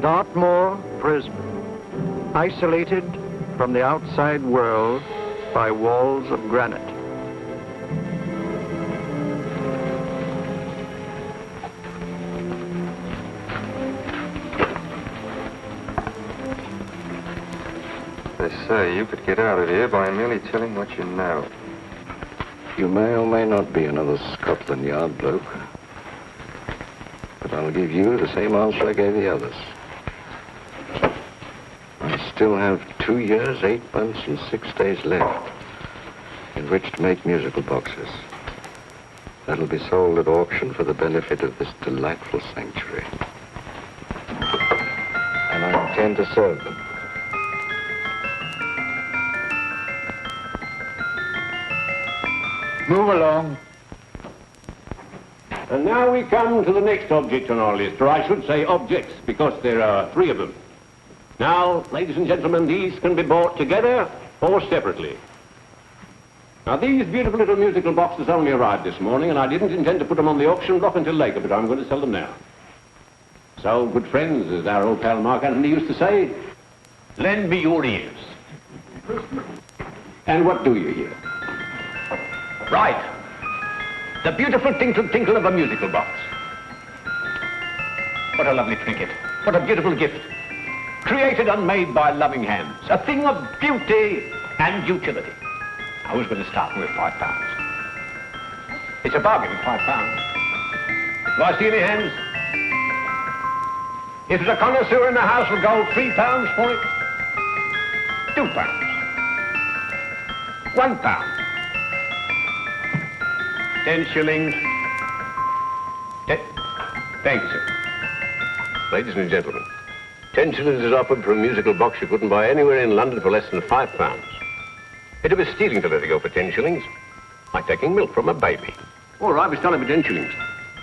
Dartmoor prison, isolated from the outside world by walls of granite. They say you could get out of here by merely telling what you know. You may or may not be another Scotland Yard bloke, but I'll give you the same answer I gave the others. I still have 2 years, 8 months, and 6 days left in which to make musical boxes. That'll be sold at auction for the benefit of this delightful sanctuary. And I intend to serve them. Move along. And now we come to the next object on our list, or I should say objects, because there are 3 of them. Now, ladies and gentlemen, these can be bought together or separately. Now, these beautiful little musical boxes only arrived this morning, and I didn't intend to put them on the auction block until later, but I'm going to sell them now. So, good friends, as our old pal Mark Antony used to say, lend me your ears. And what do you hear? Right. The beautiful tinkle tinkle of a musical box. What a lovely trinket. What a beautiful gift. Created and made by loving hands. A thing of beauty and utility. I was going to start with £5. It's a bargain, £5. Do I see any hands? If there's a connoisseur in the house, will go £3 for it. £2. £1. 10 shillings. Thank you, sir. Ladies and gentlemen, 10 shillings is offered for a musical box you couldn't buy anywhere in London for less than £5. It'd be stealing to let it go for 10 shillings. Like taking milk from a baby. All right, we're selling for 10 shillings.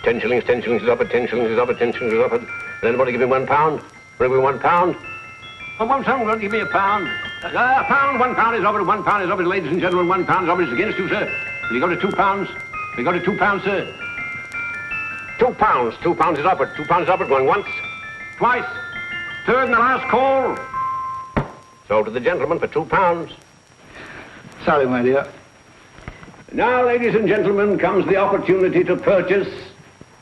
10 shillings, 10 shillings is offered, 10 shillings is offered, 10 shillings is offered. Will anybody give me £1? Will give me £1? Oh, one someone will give me £1. £1 is offered, £1 is offered, ladies and gentlemen, £1 is offered. It's against you, sir. Will you go to £2? Will you go to £2, sir? £2. £2 is offered. £2 is offered. Going once, twice, third and the last call. Sold to the gentleman for £2. Sorry, my dear. Now, ladies and gentlemen, comes the opportunity to purchase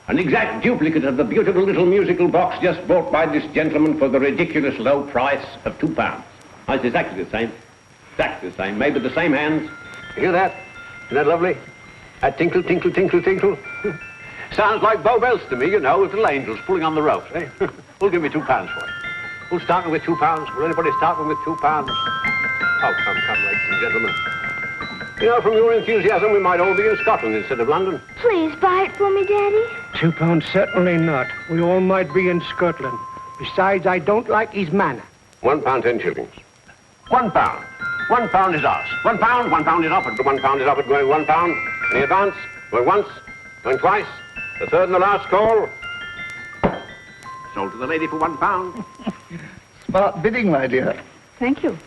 an exact duplicate of the beautiful little musical box just bought by this gentleman for the ridiculous low price of £2. Oh, it's exactly the same. Exactly the same. Made with the same hands. You hear that? Isn't that lovely? That tinkle, tinkle, tinkle, tinkle. Sounds like Bow Bells to me, you know, with little angels pulling on the ropes, eh? Who'll give me £2 for it? Who'll start me with £2? Will anybody start me with £2? Oh, come, ladies and gentlemen. You know, from your enthusiasm, we might all be in Scotland instead of London. Please buy it for me, Daddy. £2, certainly not. We all might be in Scotland. Besides, I don't like his manner. £1, 10 shillings. £1. £1 is ours. £1 is offered. £1 is offered, going £1. Any advance? Going once, going twice. The third and the last call. Sold to the lady for £1. Smart bidding, my dear. Thank you.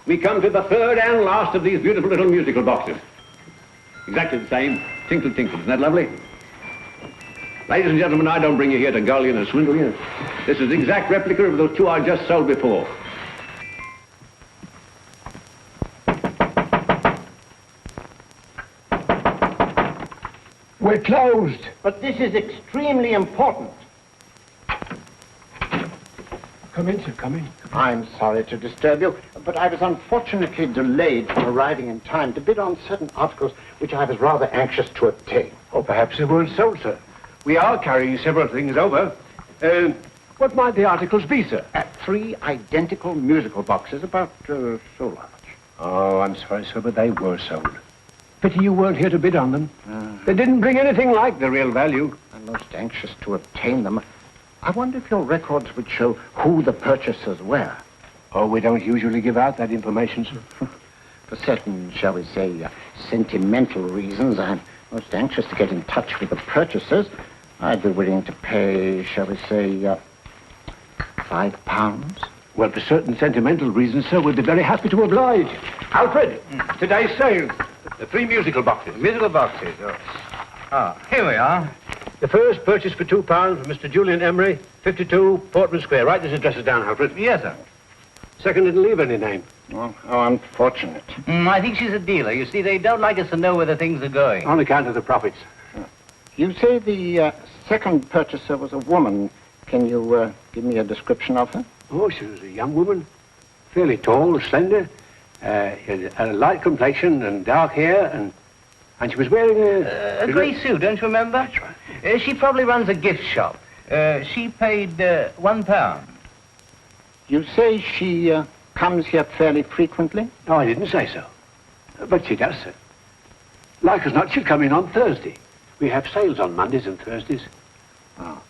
We come to the third and last of these beautiful little musical boxes. Exactly the same. Tinkle, tinkle. Isn't that lovely? Ladies and gentlemen, I don't bring you here to gull you and swindle you. This is the exact replica of those 2 I just sold before. We're closed. But this is extremely important. Come in, sir, come in. I'm sorry to disturb you, but I was unfortunately delayed from arriving in time to bid on certain articles which I was rather anxious to obtain. Or perhaps they weren't sold, sir. We are carrying several things over. What might the articles be, sir? 3 identical musical boxes, about so large. Oh, I'm sorry, sir, but they were sold. Pity you weren't here to bid on them. They didn't bring anything like the real value. I'm most anxious to obtain them. I wonder if your records would show who the purchasers were. Oh, we don't usually give out that information, sir. For certain, shall we say, sentimental reasons, I'm most anxious to get in touch with the purchasers. I'd be willing to pay, shall we say, £5. Well, for certain sentimental reasons, sir, we'd be very happy to oblige. Alfred, today's sale. The 3 musical boxes. Musical boxes, oh. Ah, here we are. The first purchase for £2 from Mr. Julian Emery, 52 Portman Square. Write these addresses down, Alfred. Yes, sir. Second didn't leave any name. Oh, how unfortunate. I think she's a dealer. You see, they don't like us to know where the things are going. On account of the profits. You say the second purchaser was a woman. Can you give me a description of her? Oh, she was a young woman. Fairly tall, slender. Had a light complexion and dark hair, and she was wearing A grey suit, don't you remember? That's right. She probably runs a gift shop. She paid £1. You say she comes here fairly frequently? No, I didn't say so. But she does, sir. Like as not, she'll come in on Thursday. We have sales on Mondays and Thursdays. Oh.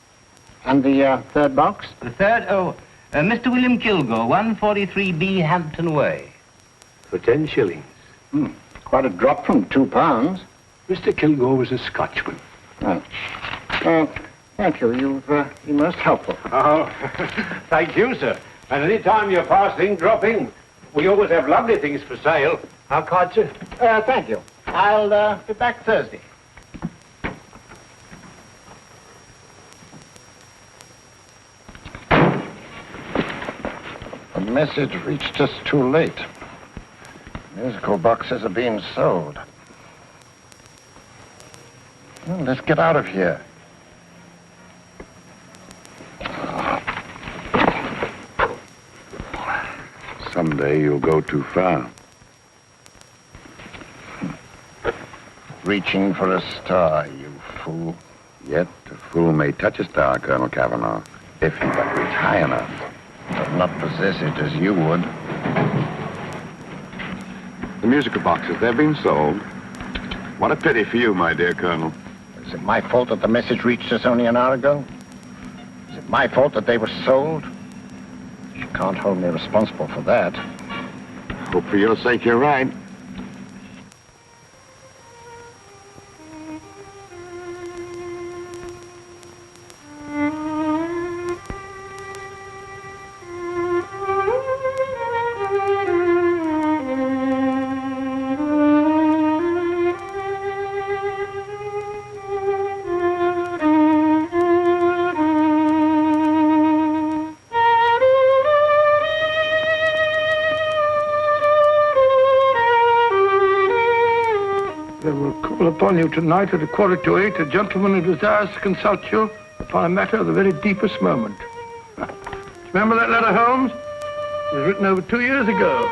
And the third box? The third, Mr. William Kilgore, 143B Hampton Way. For 10 shillings. Quite a drop from £2. Mr. Kilgore was a Scotchman. Thank you. You've been most helpful. Oh, thank you, sir. And any time you're passing, dropping, we always have lovely things for sale. How card, sir? Thank you. I'll be back Thursday. The message reached us too late. Musical boxes are being sold. Well, let's get out of here. Someday you'll go too far. Reaching for a star, you fool. Yet a fool may touch a star, Colonel Cavanaugh, if he but reach high enough. But not possess it as you would. The musical boxes, they're being sold. What a pity for you, my dear Colonel. Is it my fault that the message reached us only an hour ago? Is it my fault that they were sold? You can't hold me responsible for that. Hope for your sake you're right. Upon you tonight at 7:45, a gentleman who desires to consult you upon a matter of the very deepest moment. Remember that letter, Holmes? It was written over 2 years ago.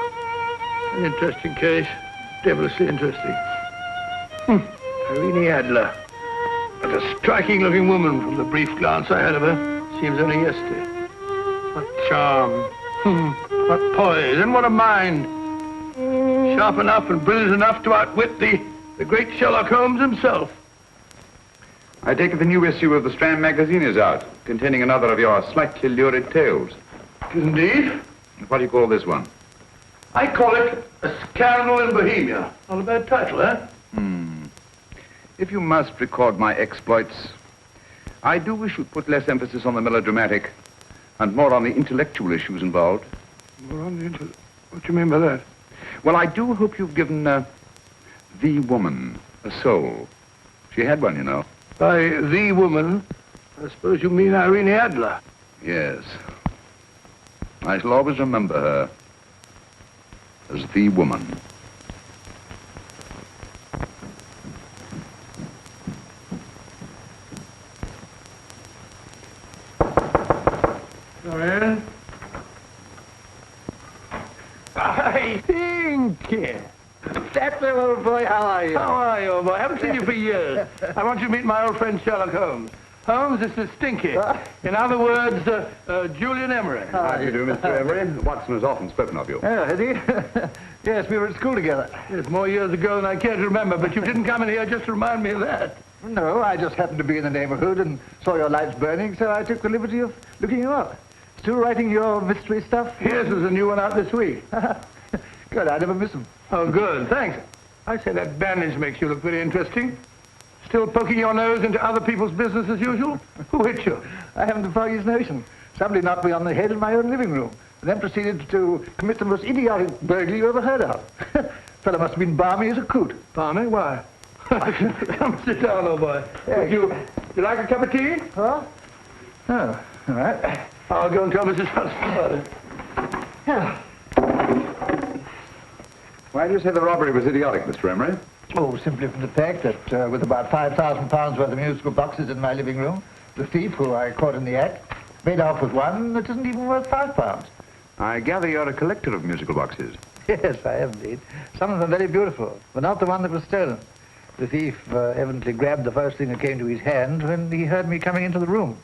An interesting case, devilishly interesting. Irene Adler. What a striking-looking woman from the brief glance I had of her. Seems only yesterday. What charm. What poise, and what a mind. Sharp enough and brilliant enough to outwit the great Sherlock Holmes himself. I take it the new issue of the Strand magazine is out, containing another of your slightly lurid tales. Indeed. What do you call this one? I call it A Scandal in Bohemia. Not a bad title, eh? If you must record my exploits, I do wish you'd put less emphasis on the melodramatic and more on the intellectual issues involved. More on the What do you mean by that? Well, I do hope you've given the woman a soul. She had one, you know. By the woman, I suppose you mean Irene Adler. Yes. I shall always remember her as the woman. Come in. I think. That's the old boy. How are you? How are you, old boy? I haven't seen you for years. I want you to meet my old friend Sherlock Holmes. Holmes, this is Stinky. In other words, Julian Emery. How do you do, Mr. Emery? Watson has often spoken of you. Oh, has he? Yes, we were at school together. Yes, more years ago than I care to remember, but you didn't come in here just to remind me of that. No, I just happened to be in the neighborhood and saw your lights burning, so I took the liberty of looking you up. Still writing your mystery stuff? Yes, there's a new one out this week. Good, I never miss them. Oh, good, thanks. I say that bandage makes you look very interesting. Still poking your nose into other people's business as usual? Who hit you? I haven't the foggiest notion. Somebody knocked me on the head in my own living room, and then proceeded to commit the most idiotic burglary you ever heard of. Fellow must have been balmy as a coot. Balmy? Why? Come sit down, old boy. Would you You like a cup of tea? Huh? Oh, all right. I'll go and tell Mrs. Hudson. Yeah. Why do you say the robbery was idiotic, Mr. Emery? Oh, simply from the fact that with about £5,000 worth of musical boxes in my living room, the thief, who I caught in the act, made off with one that isn't even worth £5. I gather you're a collector of musical boxes. Yes, I am indeed. Some of them very beautiful, but not the one that was stolen. The thief evidently grabbed the first thing that came to his hand when he heard me coming into the room.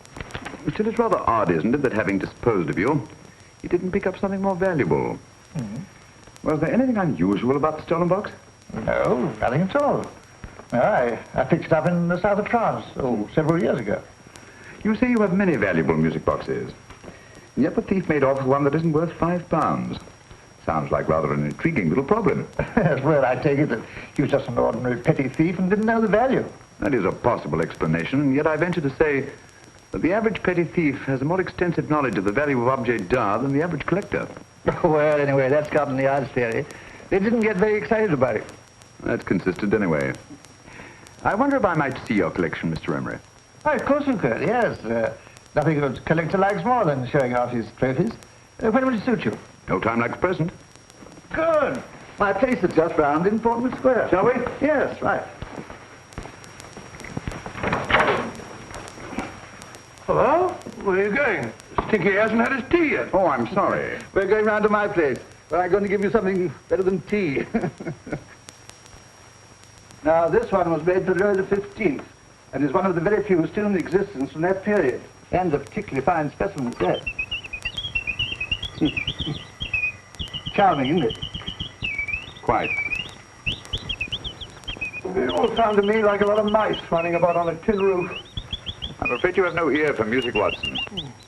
Still, it's rather odd, isn't it, that having disposed of you, he didn't pick up something more valuable. Mm-hmm. Was there anything unusual about the stolen box? No, nothing at all. No, I picked it up in the south of France, several years ago. You say you have many valuable music boxes, and yet the thief made off with one that isn't worth £5. Sounds like rather an intriguing little problem. Well, I take it that he was just an ordinary petty thief and didn't know the value. That is a possible explanation, and yet I venture to say that the average petty thief has a more extensive knowledge of the value of objets d'art than the average collector. Well, anyway, that's gotten the odds theory. They didn't get very excited about it. That's consistent anyway. I wonder if I might see your collection, Mr. Emery. Oh, of course you could, yes. Nothing a collector likes more than showing off his trophies. When will it suit you? No time like the present. Good. My place is just round in Portman Square. Shall we? Yes, right. Hello? Where are you going? Stinky hasn't had his tea yet. Oh, I'm sorry. We're going round to my place, where I'm going to give you something better than tea. Now, this one was made for Louis XV, and is one of the very few still in existence from that period, and a particularly fine specimen at that. Charming, isn't it? Quite. They all sound to me like a lot of mice running about on a tin roof. I'm afraid you have no ear for music, Watson.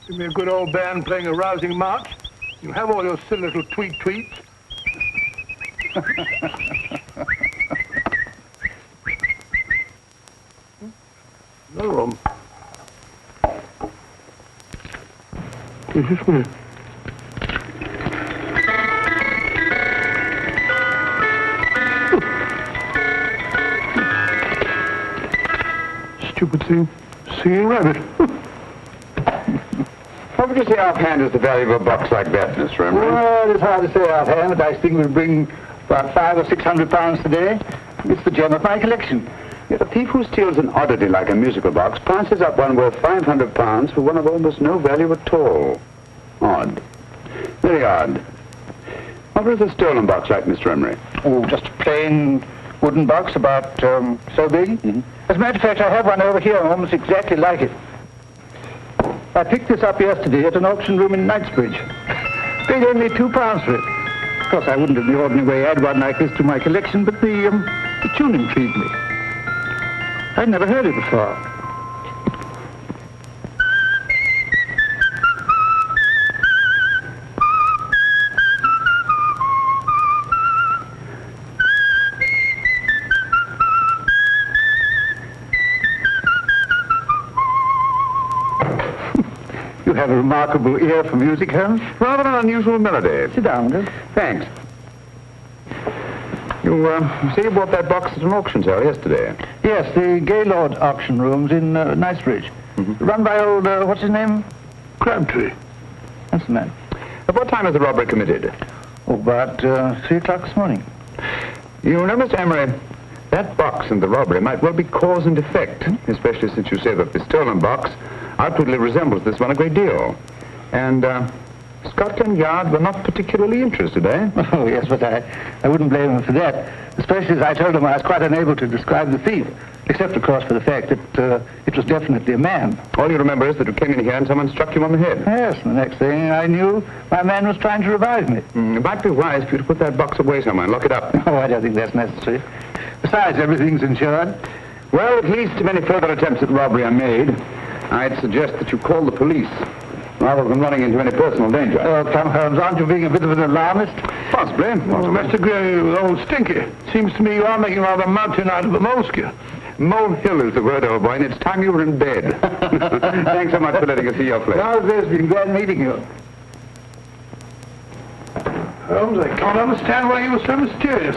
Give me a good old band playing a rousing march. You have all your silly little tweets. No room. This is me. Stupid thing. Singing rabbit. What would you say offhand is the value of a box like that, Mr. Emery? Well, it's hard to say offhand, but I think we'll bring about £500 or £600 today. It's the gem of my collection. Yet a thief who steals an oddity like a musical box passes up one worth £500 for one of almost no value at all. Odd. Very odd. What was the stolen box like, Mr. Emery? Oh, just a plain wooden box about so big. Mm-hmm. As a matter of fact, I have one over here almost exactly like it. I picked this up yesterday at an auction room in Knightsbridge. Paid only £2 for it. Of course, I wouldn't in the ordinary way add one like this to my collection, but the tune intrigued me. I'd never heard it before. You have a remarkable ear for music, Holmes. Rather an unusual melody. Sit down, Will. Thanks. You say you bought that box at an auction sale yesterday? Yes, the Gaylord auction rooms in Knightsbridge. Mm-hmm. Run by old, what's his name? Crabtree. That's the man. At what time was the robbery committed? Oh, about 3 o'clock this morning. You know, Mr. Emery, that box and the robbery might well be cause and effect, especially since you say that the stolen box outwardly resembles this one a great deal. And Scotland Yard were not particularly interested, eh? Oh, yes, but I wouldn't blame him for that, especially as I told him I was quite unable to describe the thief, except, of course, for the fact that it was definitely a man. All you remember is that you came in here and someone struck you on the head. Yes, and the next thing I knew, my man was trying to revive me. It might be wise for you to put that box away somewhere and lock it up. Oh, I don't think that's necessary. Besides, everything's insured. Well, at least if any further attempts at robbery are made, I'd suggest that you call the police, rather than running into any personal danger. Oh, come, Holmes, aren't you being a bit of an alarmist? Possibly. Oh, Mr. Gray, old Stinky. Seems to me you are making rather a mountain out of a molehill. Molehill is the word, old boy, and it's time you were in bed. Thanks so much for letting us see your place. Well, it's been glad meeting you. Holmes, I can't understand why you were so mysterious.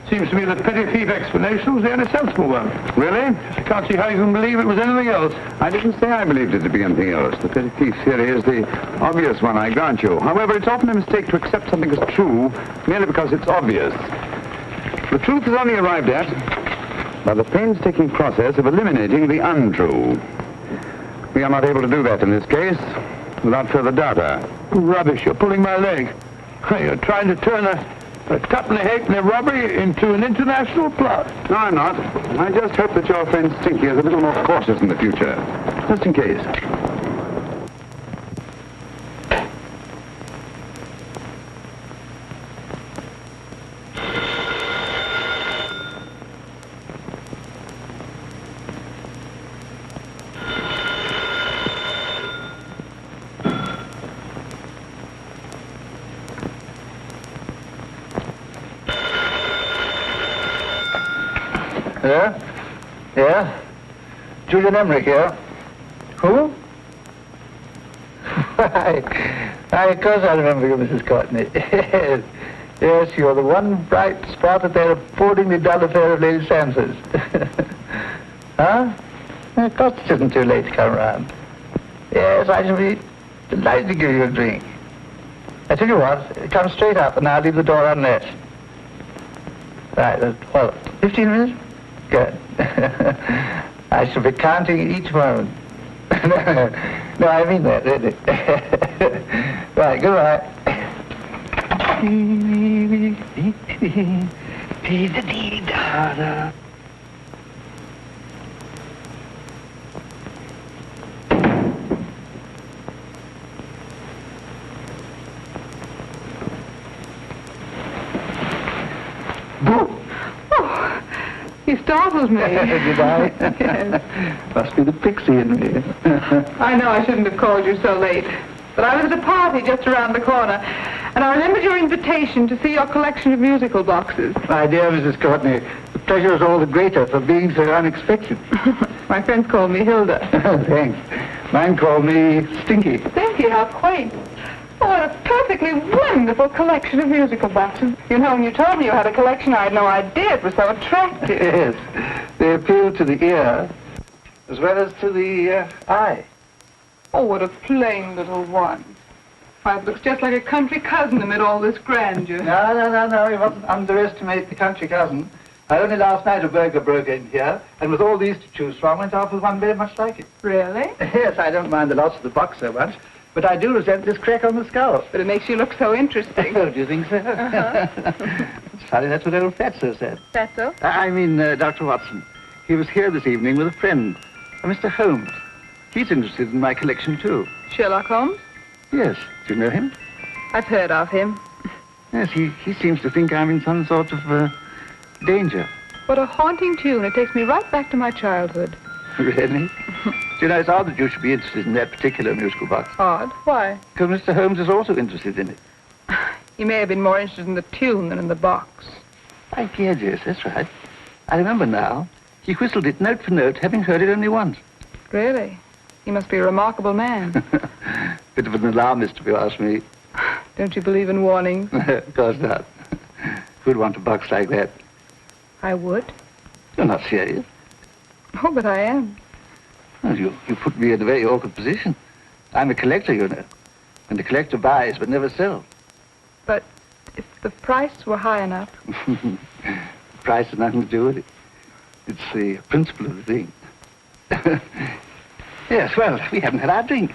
Seems to me the petty thief explanation was the only sensible one. Really? I can't see how you can believe it was anything else. I didn't say I believed it to be anything else. The petty thief theory is the obvious one, I grant you. However, it's often a mistake to accept something as true merely because it's obvious. The truth is only arrived at by the painstaking process of eliminating the untrue. We are not able to do that in this case without further data. Rubbish, you're pulling my leg. You're trying to turn a tuppenny halfpenny robbery into an international plot. No, I'm not. I just hope that your friend Stinky is a little more cautious in the future. Just in case. Yeah? Julian Emmerich here. Who? Of course I remember you, Mrs. Courtney. Yes, you're the one bright spot at that appallingly dull affair of Lady Sansa's. Huh? Of course it isn't too late to come round. Yes, I shall be delighted to give you a drink. I tell you what, come straight up and I'll leave the door unlatched. Right, 15 minutes? Good. I shall be counting each moment. No, I mean that, really. Right, goodbye. You startled me. Did I? Yes. Must be the pixie in me. I know I shouldn't have called you so late, but I was at a party just around the corner, and I remembered your invitation to see your collection of musical boxes. My dear Mrs. Courtney, the pleasure is all the greater for being so unexpected. My friends call me Hilda. Thanks. Mine call me Stinky. Stinky, how quaint. Oh, what a perfectly wonderful collection of musical boxes. You know, when you told me you had a collection, I had no idea it was so attractive. Yes. They appeal to the ear as well as to the eye. Oh, what a plain little one. Why, it looks just like a country cousin amid all this grandeur. No. You mustn't underestimate the country cousin. Only last night a burglar broke in here, and with all these to choose from, went off with one very much like it. Really? Yes, I don't mind the loss of the box so much, but I do resent this crack on the skull. But it makes you look so interesting. Oh, do you think so? It's funny, that's what old Fatso said. Fatso? I mean, Dr. Watson. He was here this evening with a friend, Mr. Holmes. He's interested in my collection, too. Sherlock Holmes? Yes. Do you know him? I've heard of him. Yes, he seems to think I'm in some sort of danger. What a haunting tune. It takes me right back to my childhood. Really? Do you know, it's odd that you should be interested in that particular musical box. Odd? Why? Because Mr. Holmes is also interested in it. He may have been more interested in the tune than in the box. My dear, yes, that's right. I remember now. He whistled it note for note, having heard it only once. Really? He must be a remarkable man. Bit of an alarmist, if you ask me. Don't you believe in warnings? Of course not. Who'd want a box like that? I would. You're not serious. Oh, but I am. Well, you put me in a very awkward position. I'm a collector, you know. And the collector buys but never sells. But if the price were high enough... The price has nothing to do with it. It's the principle of the thing. Yes, well, we haven't had our drink.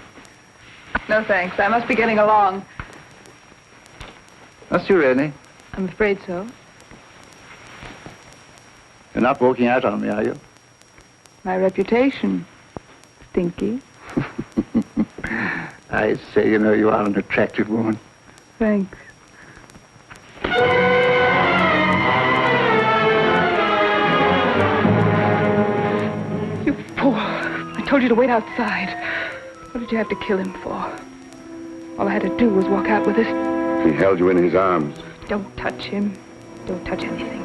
No, thanks. I must be getting along. Must you really? I'm afraid so. You're not walking out on me, are you? My reputation. Stinky. I say, you know, you are an attractive woman. Thanks. You fool. I told you to wait outside. What did you have to kill him for? All I had to do was walk out with this. He held you in his arms. Don't touch him. Don't touch anything.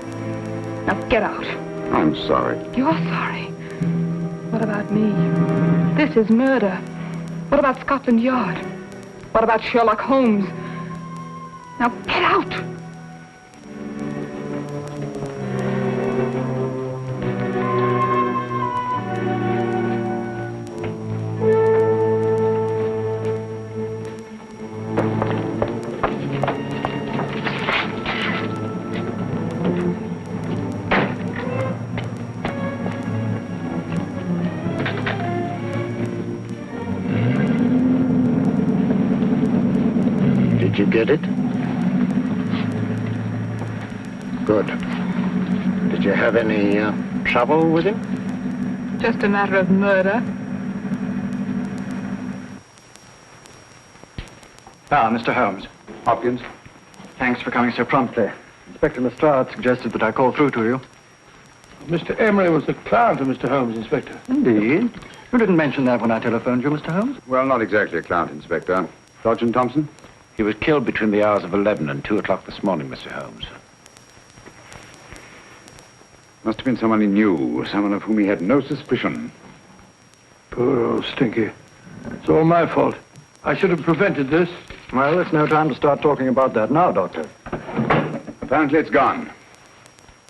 Now get out. I'm sorry. You're sorry. What about me? This is murder. What about Scotland Yard? What about Sherlock Holmes? Now get out! you get it? Good. Did you have any trouble with him? Just a matter of murder. Mr. Holmes. Hopkins? Thanks for coming so promptly. Inspector Lestrade suggested that I call through to you. Mr. Emery was the client of Mr. Holmes, Inspector. Indeed. You didn't mention that when I telephoned you, Mr. Holmes. Well, not exactly a client, Inspector. Sergeant Thompson? He was killed between the hours of 11 and 2 o'clock this morning, Mr. Holmes. Must have been someone he knew, someone of whom he had no suspicion. Poor old Stinky. It's all my fault. I should have prevented this. Well, it's no time to start talking about that now, Doctor. Apparently it's gone.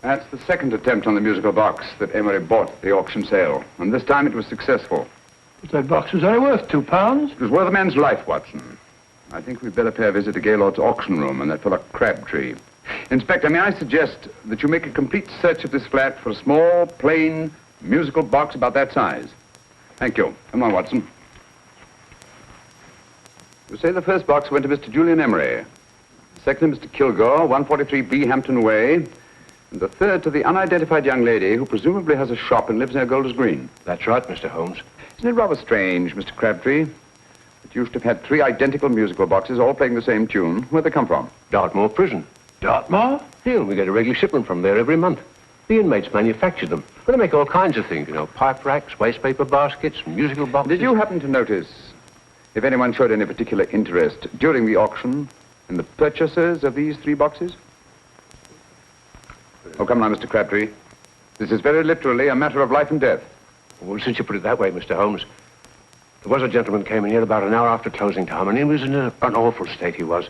That's the second attempt on the musical box that Emery bought at the auction sale, and this time it was successful. But that box was only worth £2. It was worth a man's life, Watson. I think we'd better pay a visit to Gaylord's auction room and that fellow Crabtree. Inspector, may I suggest that you make a complete search of this flat for a small, plain, musical box about that size? Thank you. Come on, Watson. You say the first box went to Mr. Julian Emery, the second to Mr. Kilgore, 143B Hampton Way, and the third to the unidentified young lady who presumably has a shop and lives near Golders Green. That's right, Mr. Holmes. Isn't it rather strange, Mr. Crabtree, that you should have had 3 identical musical boxes all playing the same tune? Where'd they come from? Dartmoor Prison. Dartmoor? Yeah, we get a regular shipment from there every month. The inmates manufacture them. Well, they make all kinds of things, you know, pipe racks, waste paper baskets, musical boxes. Did you happen to notice if anyone showed any particular interest during the auction in the purchasers of these 3 boxes? Oh, come now, Mr. Crabtree. This is very literally a matter of life and death. Well, since you put it that way, Mr. Holmes, there was a gentleman came in here about an hour after closing time, and he was in an awful state, he was.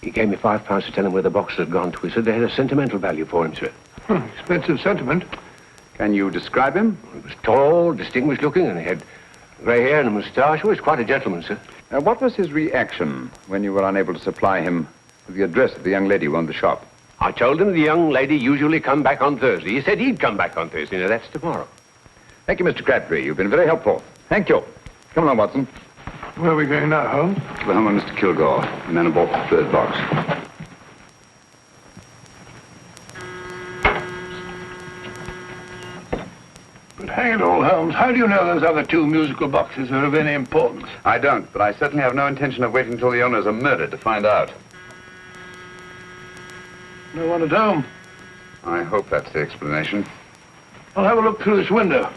He gave me £5 to tell him where the boxes had gone to. He said they had a sentimental value for him, sir. Expensive sentiment. Can you describe him? He was tall, distinguished looking, and he had grey hair and a moustache. He was quite a gentleman, sir. What was his reaction when you were unable to supply him with the address of the young lady who owned the shop? I told him the young lady usually come back on Thursday. He said he'd come back on Thursday. Now, that's tomorrow. Thank you, Mr. Crabtree. You've been very helpful. Thank you. Come along, Watson. Where are we going now, Holmes? To the home of Mr. Kilgore, the man who bought the 3rd box. But hang it all, Holmes, how do you know those other 2 musical boxes are of any importance? I don't, but I certainly have no intention of waiting until the owners are murdered to find out. No one at home. I hope that's the explanation. I'll have a look through this window.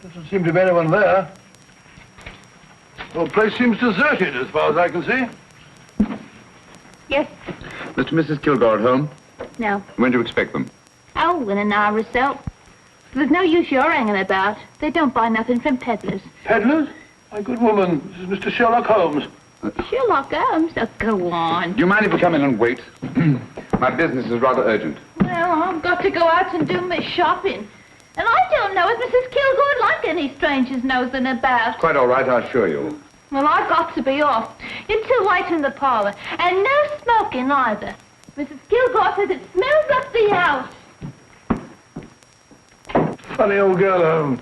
Doesn't seem to be anyone there. The whole place seems deserted as far as I can see. Yes. Mr. and Mrs. Kilgore at home? No. When do you expect them? Oh, in an hour or so. There's no use you're hanging about. They don't buy nothing from peddlers. Peddlers? My good woman, this is Mr. Sherlock Holmes. Sherlock Holmes? Oh, go on. Do you mind if we come in and wait? My business is rather urgent. Well, I've got to go out and do my shopping. And I don't know if Mrs. Kilgore would like any strangers nosing about. Quite all right, I assure you. Well, I've got to be off. It's too light in the parlor. And no smoking either. Mrs. Kilgore says it smells up the house. Funny old girl, Holmes.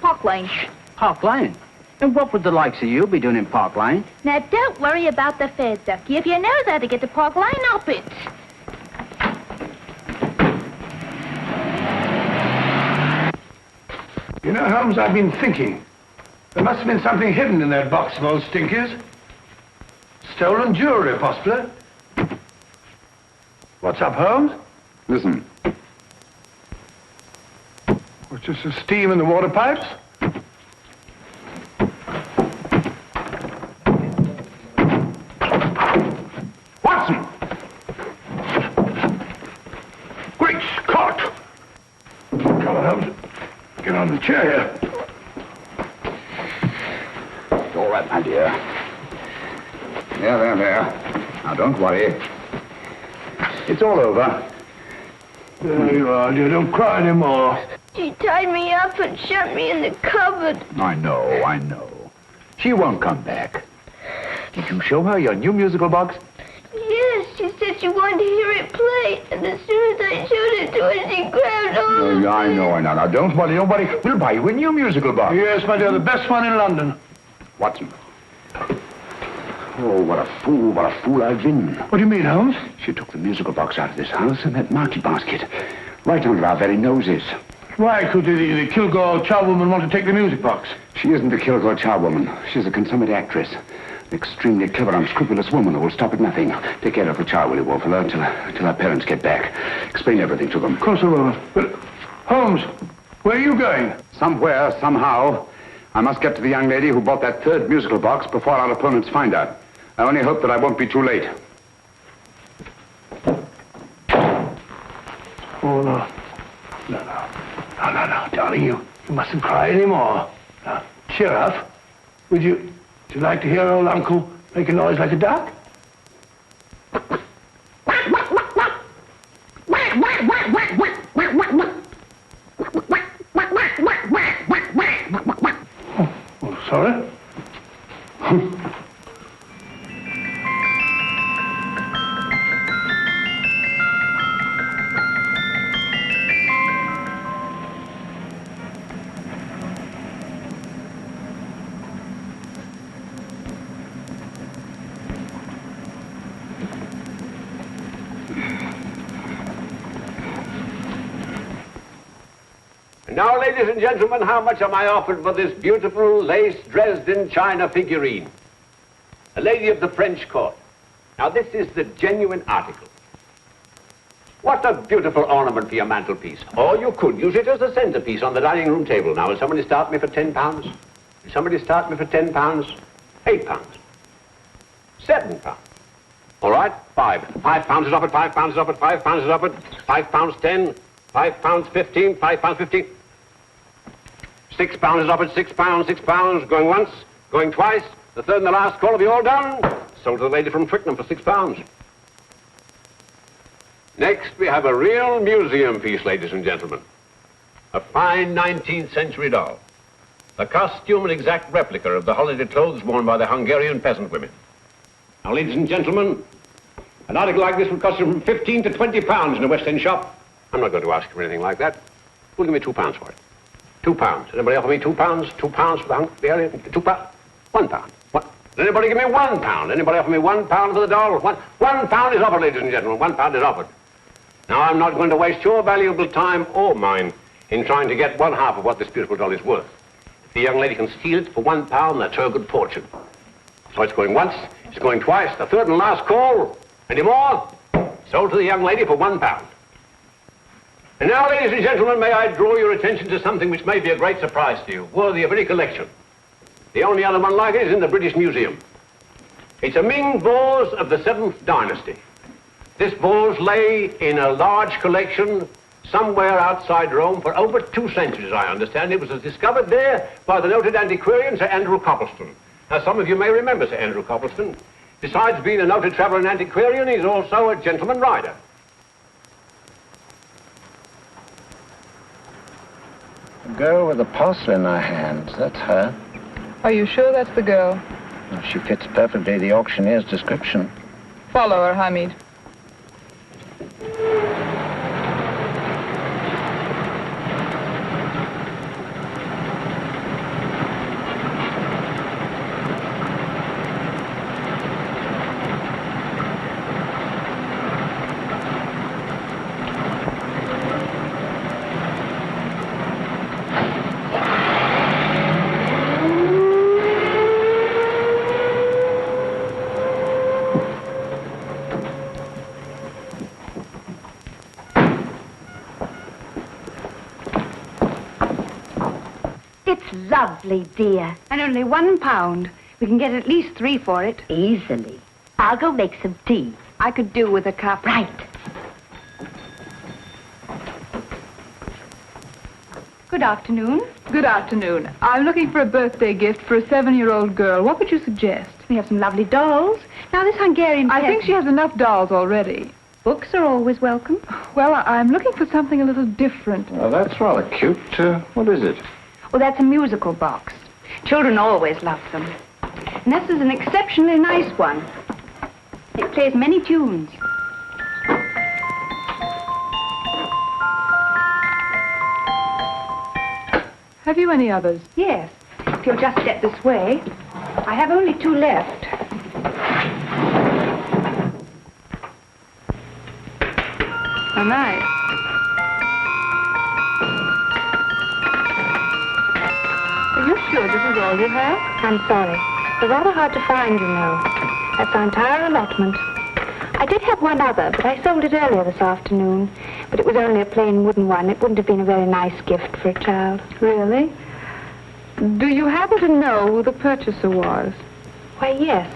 Park Lane. Park Lane? And what would the likes of you be doing in Park Lane? Now, don't worry about the fare, Ducky. If you know how to get to Park Lane, up it. You know, Holmes, I've been thinking. There must have been something hidden in that box of old Stinky's. Stolen jewelry, possibly. What's up, Holmes? Listen. What's just the steam in the water pipes? Watson! Great Scott! Come on, Holmes. Get on the chair here. It's all right, my dear. There. Now, don't worry. It's all over. There you are, dear. Don't cry anymore. She tied me up and shut me in the cupboard. I know. She won't come back. Did you show her your new musical box? Yes, she said she wanted to hear it play, and as soon as I showed it to her, she grabbed hold of me. I know. Now, don't worry. We'll buy you a new musical box. Yes, my dear, the best one in London. Watson. Oh, what a fool I've been. What do you mean, Holmes? She took the musical box out of this house in that market basket, right under our very noses. Why could the Kilgore charwoman want to take the music box? She isn't a Kilgore charwoman. She's a consummate actress. An extremely clever, unscrupulous woman who will stop at nothing. Take care of the child, will you, Wolfella, till our parents get back. Explain everything to them. Of course I will. But, Holmes, where are you going? Somewhere, somehow. I must get to the young lady who bought that third musical box before our opponents find out. I only hope that I won't be too late. Oh, no. No, darling, you mustn't cry anymore. Now, cheer up. Would you like to hear old Uncle make a noise like a duck? Oh, sorry. Now, ladies and gentlemen, how much am I offered for this beautiful lace Dresden china figurine? A lady of the French court. Now, this is the genuine article. What a beautiful ornament for your mantelpiece. Or you could use it as a centerpiece on the dining room table. Now, will somebody start me for £10? Will somebody start me for £10? £8. £7. All right, £5 is offered, £5 is offered, £5 is offered, £5.10, £5.15, £5.15. £6 is offered, £6, going once, going twice, the third and the last call. Have you all done? Sold to the lady from Twickenham for £6. Next, we have a real museum piece, ladies and gentlemen. A fine 19th century doll. A costume and exact replica of the holiday clothes worn by the Hungarian peasant women. Now, ladies and gentlemen, an article like this would cost you from £15 to £20 in a West End shop. I'm not going to ask you for anything like that. Who'll give me £2 for it? £2. Anybody offer me £2? £2 for the Hungarian? £2? £1. What? Does anybody give me £1? Anybody offer me £1 for the doll? £1 is offered, ladies and gentlemen. £1 is offered. Now, I'm not going to waste your valuable time or mine in trying to get one half of what this beautiful doll is worth. If the young lady can steal it for £1, that's her good fortune. So it's going once, it's going twice, the third and last call. Any more? Sold to the young lady for £1. And now, ladies and gentlemen, may I draw your attention to something which may be a great surprise to you, worthy of any collection. The only other one like it is in the British Museum. It's a Ming vase of the 7th dynasty. This vase lay in a large collection somewhere outside Rome for over 2 centuries, I understand. It was discovered there by the noted antiquarian Sir Andrew Coppleston. Now, some of you may remember Sir Andrew Coppleston. Besides being a noted traveller and antiquarian, he's also a gentleman rider. The girl with the parcel in her hands, that's her. Are you sure that's the girl? Well, she fits perfectly the auctioneer's description. Follow her, Hamid. Lovely, dear. And only £1. We can get at least 3 for it. Easily. I'll go make some tea. I could do with a cup. Right. Good afternoon. Good afternoon. I'm looking for a birthday gift for a 7-year-old girl. What would you suggest? We have some lovely dolls. Now, this Hungarian I think she has enough dolls already. Books are always welcome. Well, I'm looking for something a little different. Well, that's rather cute. What is it? Well, that's a musical box. Children always love them. And this is an exceptionally nice one. It plays many tunes. Have you any others? Yes. If you'll just step this way. I have only 2 left. Oh, nice. Are you sure this is all you have? I'm sorry. They're rather hard to find, you know. That's our entire allotment. I did have one other, but I sold it earlier this afternoon. But it was only a plain wooden one. It wouldn't have been a very nice gift for a child. Really? Do you happen to know who the purchaser was? Why, yes.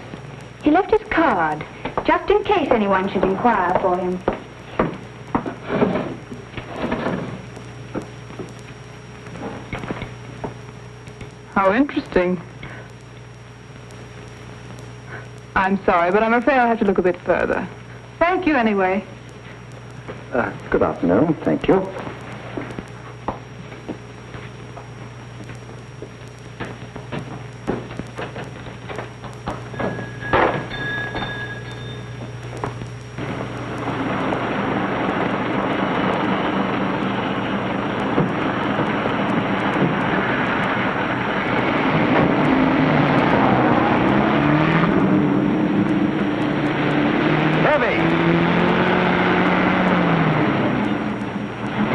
He left his card, just in case anyone should inquire for him. How interesting. I'm sorry, but I'm afraid I'll have to look a bit further. Thank you anyway. Good afternoon. Thank you.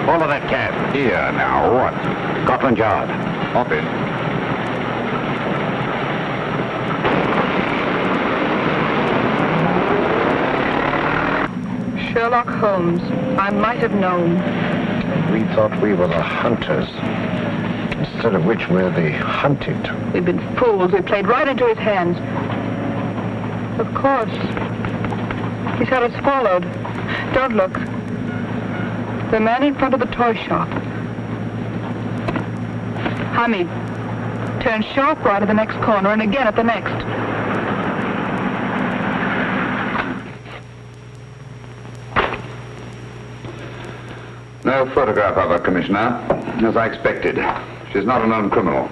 Follow that cab. Here, now, what? Scotland Yard. Hop in. Sherlock Holmes. I might have known. We thought we were the hunters, instead of which we're the hunted. We've been fools. We played right into his hands. Of course. He's had us followed. Don't look. The man in front of the toy shop. Hamid. Turn sharp right at the next corner and again at the next. No photograph of her, Commissioner, as I expected. She's not a known criminal.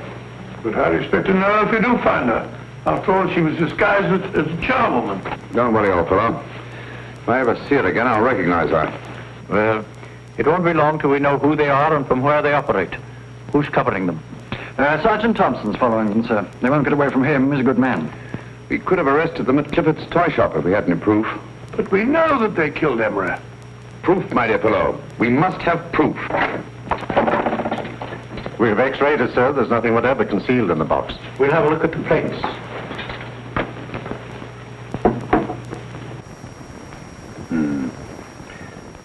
But how do you expect to know if you do find her? After all, she was disguised as a charwoman. Don't worry, old fellow. If I ever see her again, I'll recognize her. Well, it won't be long till we know who they are and from where they operate. Who's covering them? Sergeant Thompson's following them, sir. They won't get away from him. He's a good man. We could have arrested them at Clifford's toy shop if we had any proof. But we know that they killed Emery. Proof, my dear fellow. We must have proof. We've x-rayed it, sir. There's nothing whatever concealed in the box. We'll have a look at the plates.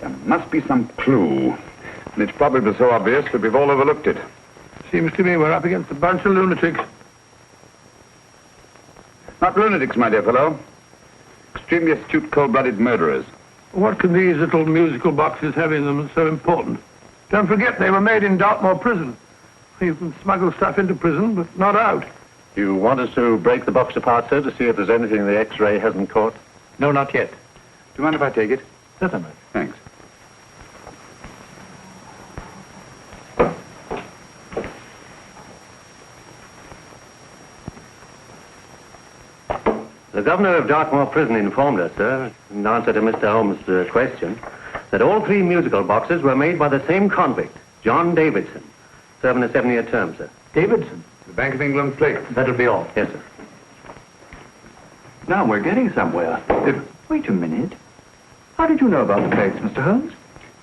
There must be some clue. And it's probably so obvious that we've all overlooked it. Seems to me we're up against a bunch of lunatics. Not lunatics, my dear fellow. Extremely astute, cold-blooded murderers. What can these little musical boxes have in them that's so important? Don't forget they were made in Dartmoor prison. You can smuggle stuff into prison, but not out. You want us to break the box apart, sir, to see if there's anything the x-ray hasn't caught? No, not yet. Do you mind if I take it? Certainly. Thanks. The governor of Dartmoor Prison informed us, sir, in answer to Mr. Holmes' question, that all 3 musical boxes were made by the same convict, John Davidson, serving a 7-year term, sir. Davidson? The Bank of England plate. That'll be all. Yes, sir. Now we're getting somewhere. Wait a minute. How did you know about the plates, Mr. Holmes?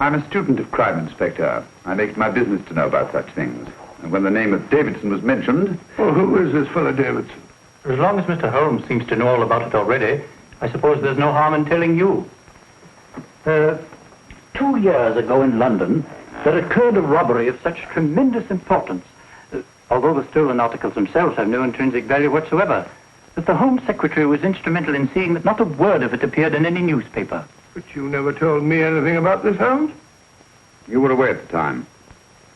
I'm a student of crime, Inspector. I make it my business to know about such things. And when the name of Davidson was mentioned... Well, who is this fellow Davidson? As long as Mr. Holmes seems to know all about it already, I suppose there's no harm in telling you. 2 years ago in London, there occurred a robbery of such tremendous importance, although the stolen articles themselves have no intrinsic value whatsoever, that the Home Secretary was instrumental in seeing that not a word of it appeared in any newspaper. But you never told me anything about this, Holmes. You were away at the time.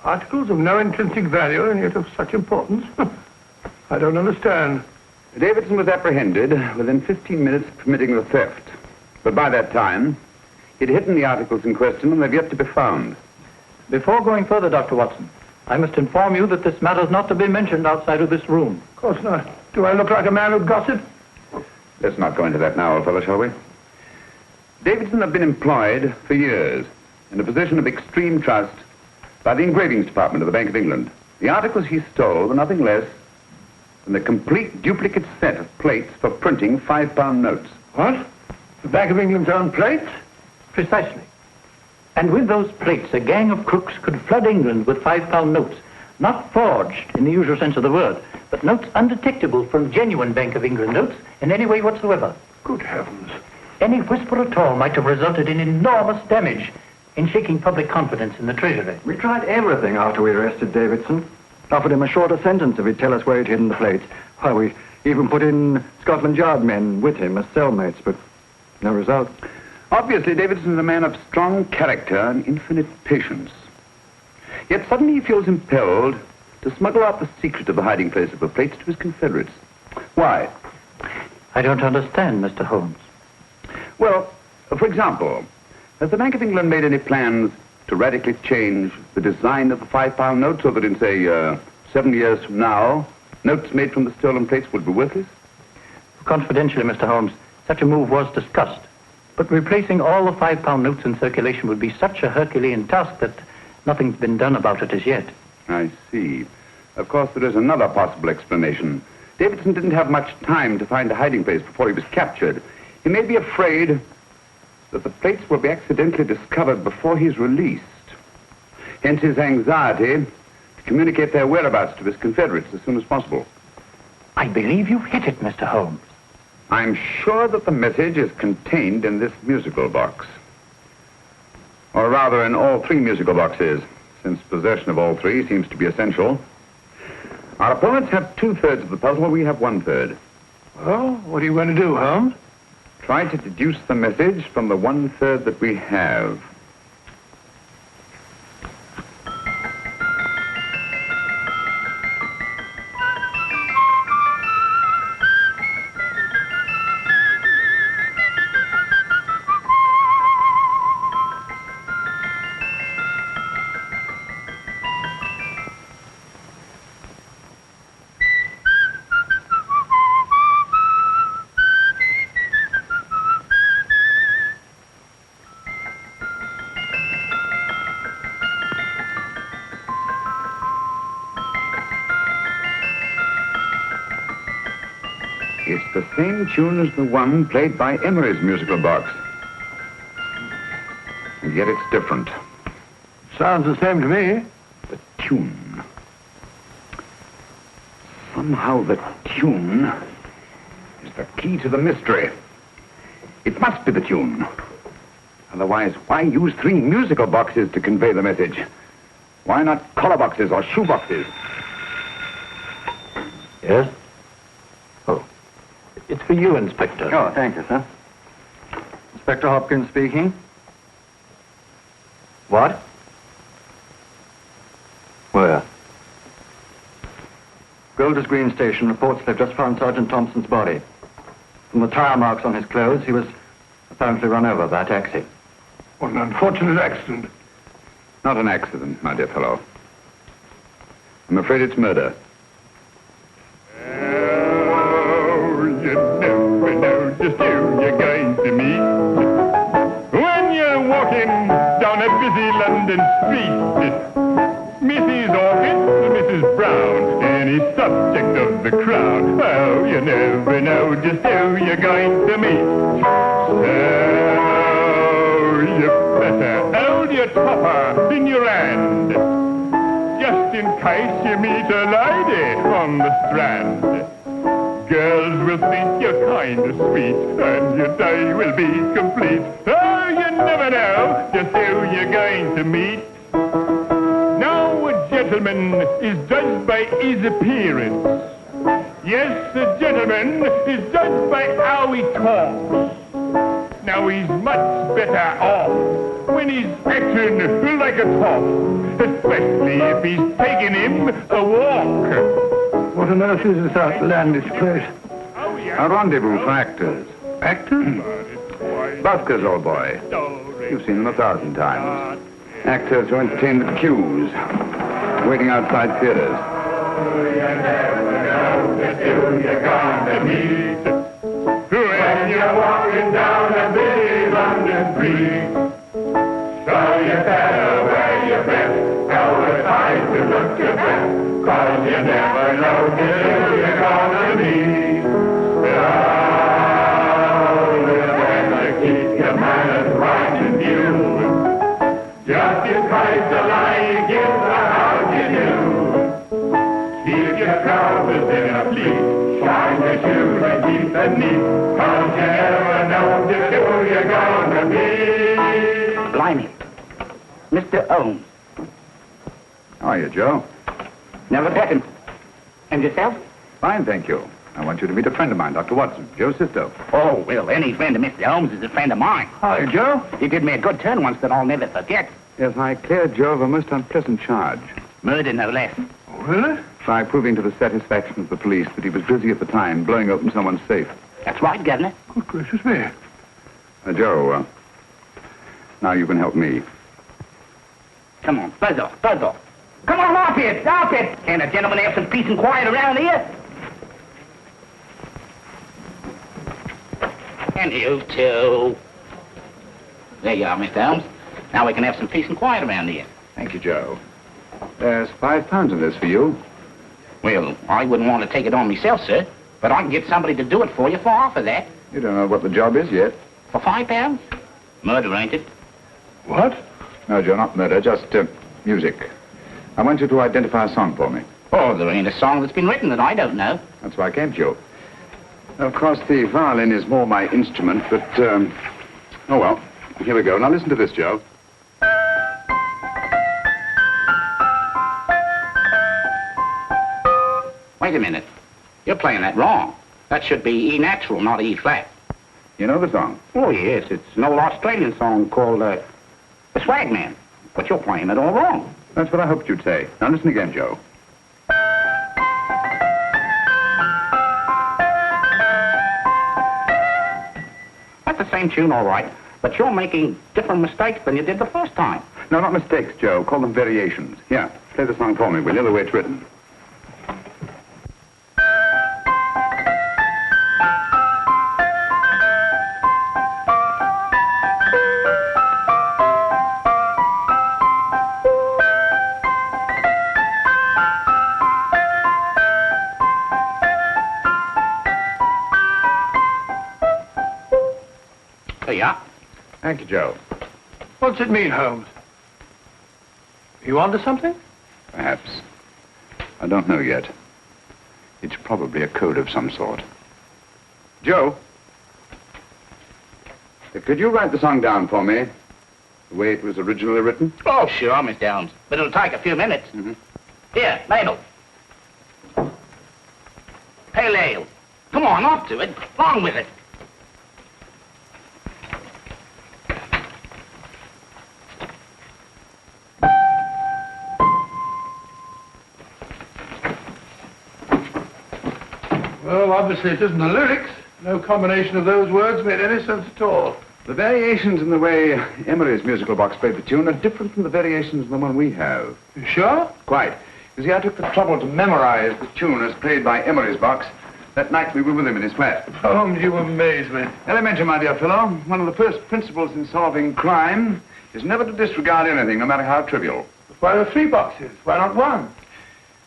Articles of no intrinsic value and yet of such importance? I don't understand. Davidson was apprehended within 15 minutes of committing the theft. But by that time, He'd hidden the articles in question, and they've yet to be found. Before going further, Dr. Watson, I must inform you that this matter's not to be mentioned outside of this room. Of course not. Do I look like a man who'd gossip? Let's not go into that now, old fellow, shall we? Davidson had been employed for years in a position of extreme trust by the engravings department of the Bank of England. The articles he stole were nothing less than a complete duplicate set of plates for printing £5 notes. What? The Bank of England's own plates? Precisely. And with those plates, a gang of crooks could flood England with £5 notes, not forged in the usual sense of the word, but notes undetectable from genuine Bank of England notes in any way whatsoever. Good heavens. Any whisper at all might have resulted in enormous damage in shaking public confidence in the Treasury. We tried everything after we arrested Davidson. Offered him a shorter sentence if he'd tell us where he'd hidden the plates. Why, we even put in Scotland Yard men with him as cellmates, but no result. Obviously, Davidson is a man of strong character and infinite patience. Yet suddenly he feels impelled to smuggle out the secret of the hiding place of the plates to his confederates. Why? I don't understand, Mr. Holmes. Well, for example, has the Bank of England made any plans to radically change the design of the £5 note so that in, say, 7 years from now, notes made from the stolen plates would be worthless? Confidentially, Mr. Holmes, such a move was discussed. But replacing all the £5 notes in circulation would be such a Herculean task that nothing's been done about it as yet. I see. Of course, there is another possible explanation. Davidson didn't have much time to find a hiding place before he was captured. He may be afraid that the plates will be accidentally discovered before he's released. Hence his anxiety to communicate their whereabouts to his confederates as soon as possible. I believe you've hit it, Mr. Holmes. I'm sure that the message is contained in this musical box. Or rather, in all 3 musical boxes, since possession of all 3 seems to be essential. Our opponents have 2/3 of the puzzle, we have 1/3. Well, what are you going to do, Holmes? Try to deduce the message from the 1/3 that we have. It's the same tune as the one played by Emery's musical box. And yet it's different. Sounds the same to me. The tune. Somehow the tune is the key to the mystery. It must be the tune. Otherwise, why use 3 musical boxes to convey the message? Why not collar boxes or shoe boxes? Yes? Oh. It's for you, Inspector. Oh, thank you, sir. Inspector Hopkins speaking. What? Where? Golders Green Station reports they've just found Sergeant Thompson's body. From the tire marks on his clothes, he was apparently run over by a taxi. What an unfortunate accident. Not an accident, my dear fellow. I'm afraid it's murder. You never know just who you're going to meet when you're walking down a busy London street. Mrs. Orchid, Mrs. Brown, any subject of the crowd. Oh, you never know just who you're going to meet. So you better hold your topper in your hand, just in case you meet a lady on the Strand. Girls will think you're kind of sweet, and your day will be complete. Oh, you never know just who you're going to meet. Now a gentleman is judged by his appearance. Yes, a gentleman is judged by how he talks. Now he's much better off when he's acting like a top, especially if he's taking him a walk. What on earth is this outlandish place? A rendezvous for actors. Actors? Buskers, old boy. You've seen them 1,000 times. Actors who entertain the queues, waiting outside theaters. You're gonna meet when you're walking down a busy London street. So you better wear your best, tell the time to look your best, 'cause you never know till you're gonna meet. Oh, you better keep your manners right in view. Just in case the lie you give the house you do. Keep your trousers in a pleat, shine your shoes and keep them neat, 'cause you never know just who you're gonna be. Blimey. Mr. Holmes. How are you, Joe? Never met him. And yourself? Fine, thank you. I want you to meet a friend of mine, Dr. Watson, Joe's sister. Oh, well, any friend of Mr. Holmes is a friend of mine. Hi, Joe. He did me a good turn once that I'll never forget. Yes, I cleared Joe of a most unpleasant charge. Murder, no less. Oh, really? By proving to the satisfaction of the police that he was busy at the time blowing open someone's safe. That's right, Governor. Good gracious me. Joe, now you can help me. Come on, buzz off, buzz off. Come on, off it, off it. Can't a gentleman have some peace and quiet around here? And you too. There you are, Mr. Holmes. Now we can have some peace and quiet around here. Thank you, Joe. There's £5 in this for you. Well, I wouldn't want to take it on myself, sir. But I can get somebody to do it for you for half of that. You don't know what the job is yet. For £5? Murder, ain't it? What? No, Joe, not murder, just music. I want you to identify a song for me. Oh, there ain't a song that's been written that I don't know. That's why I came to you. Of course, the violin is more my instrument, but, oh, well, here we go. Now listen to this, Joe. Wait a minute. You're playing that wrong. That should be E natural, not E flat. You know the song? Oh, yes. It's an old Australian song called, The Swag Man. But you're playing it all wrong. That's what I hoped you'd say. Now listen again, Joe. That's the same tune, all right. But you're making different mistakes than you did the first time. No, not mistakes, Joe. Call them variations. Here, play the song for me, will you, the way it's written. Yeah. Thank you, Joe. What's it mean, Holmes? You onto something? Perhaps. I don't know yet. It's probably a code of some sort. Joe? Could you write the song down for me? The way it was originally written? Oh, sure, Mr. Holmes. But it'll take a few minutes. Mm-hmm. Here, Mabel. Pale ale. Come on, off to it. Along with it. Well, obviously it isn't the lyrics. No combination of those words made any sense at all. The variations in the way Emery's musical box played the tune are different from the variations in the one we have. You sure? Quite. You see, I took the trouble to memorize the tune as played by Emery's box that night we were with him in his flat. Holmes, you amaze me. Elementary, my dear fellow. One of the first principles in solving crime is never to disregard anything, no matter how trivial. Why are there 3 boxes? Why not 1?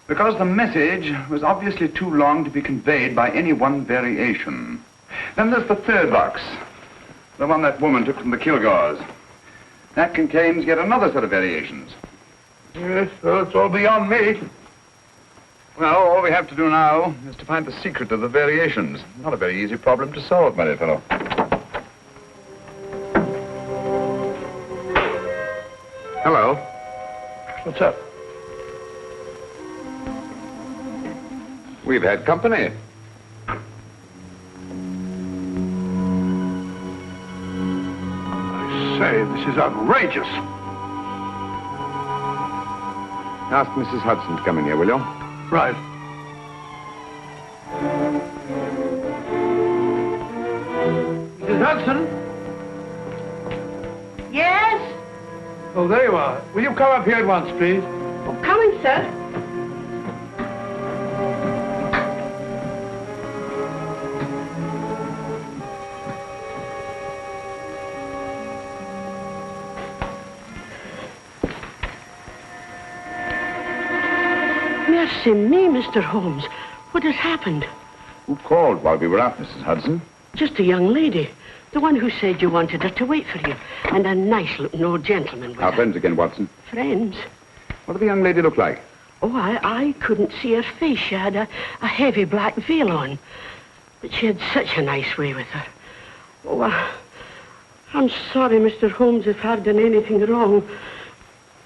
Because the message was obviously too long to be conveyed by any one variation. Then there's the 3rd box, the one that woman took from the Kilgores. That contains yet another set of variations. Yes, well, it's all beyond me. Well, all we have to do now is to find the secret of the variations. Not a very easy problem to solve, my dear fellow. Hello. What's up? We've had company. I say, this is outrageous. Ask Mrs. Hudson to come in here, will you? Right. Mrs. Hudson? Yes? Oh, there you are. Will you come up here at once, please? Oh, coming, sir. Mercy me, Mr. Holmes. What has happened? Who called while we were out, Mrs. Hudson? Just a young lady. The one who said you wanted her to wait for you. And a nice-looking old gentleman with Our her. friends again, Watson. Friends? What did the young lady look like? Oh, I couldn't see her face. She had a heavy black veil on. But she had such a nice way with her. Oh, I'm sorry, Mr. Holmes, if I've done anything wrong.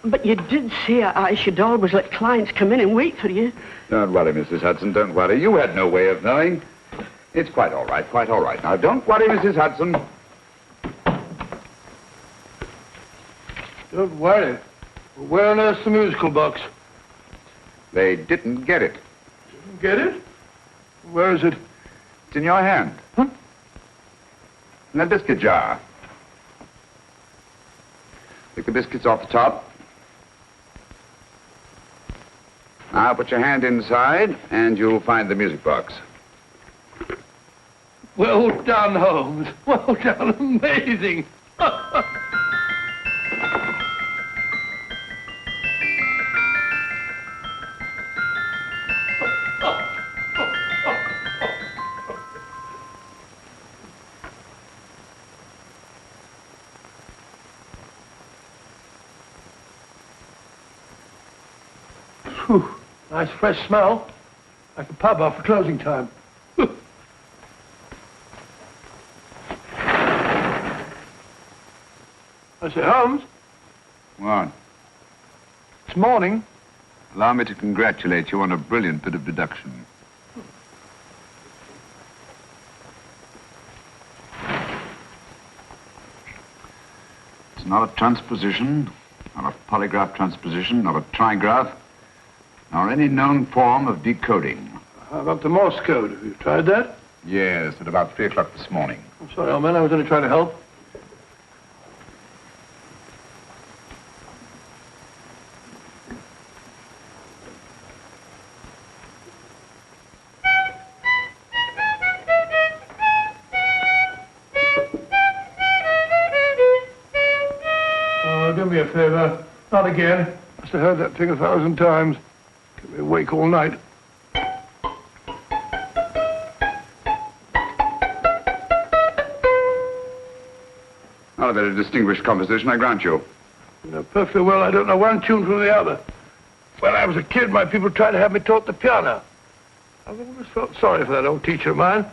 But you did say I should always let clients come in and wait for you. Don't worry, Mrs. Hudson, don't worry. You had no way of knowing. It's quite all right, quite all right. Now, don't worry, Mrs. Hudson. Don't worry. Where on earth's the musical box? They didn't get it. Didn't get it? Where is it? It's in your hand. Huh? In that biscuit jar. Pick the biscuits off the top. Now put your hand inside, and you'll find the music box. Well done, Holmes. Well done. Amazing. Whew. Nice fresh smell. Like a pub after closing time. I say, Holmes, What? it's morning. Allow me to congratulate you on a brilliant bit of deduction. It's not a transposition, not a polygraph transposition, not a trigraph, nor any known form of decoding. How about the Morse code? Have you tried that? Yes, at about 3 o'clock this morning. I'm sorry, old man. I was only trying to help. Oh, do me a favor. Not again. Must have heard that thing 1,000 times. Kept me awake all night. Not a very distinguished composition, I grant you. You know perfectly well I don't know one tune from the other. When I was a kid, my people tried to have me taught the piano. I've always felt sorry for that old teacher of mine.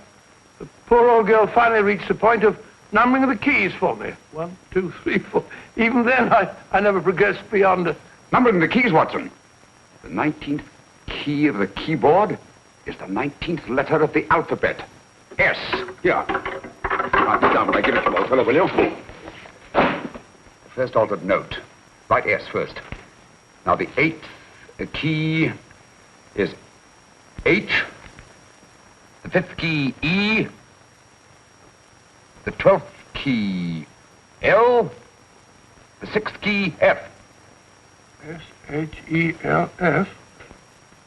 The poor old girl finally reached the point of numbering the keys for me. 1, 2, 3, 4. Even then, I never progressed beyond... Numbering the keys, Watson. The 19th key of the keyboard is the 19th letter of the alphabet. S. Here. Write it down when I give it to you, old fellow, will you? First altered note. Write S first. Now, the 8th key is H. The 5th key, E. The 12th key, L. The 6th key, F. S-H-E-L-F.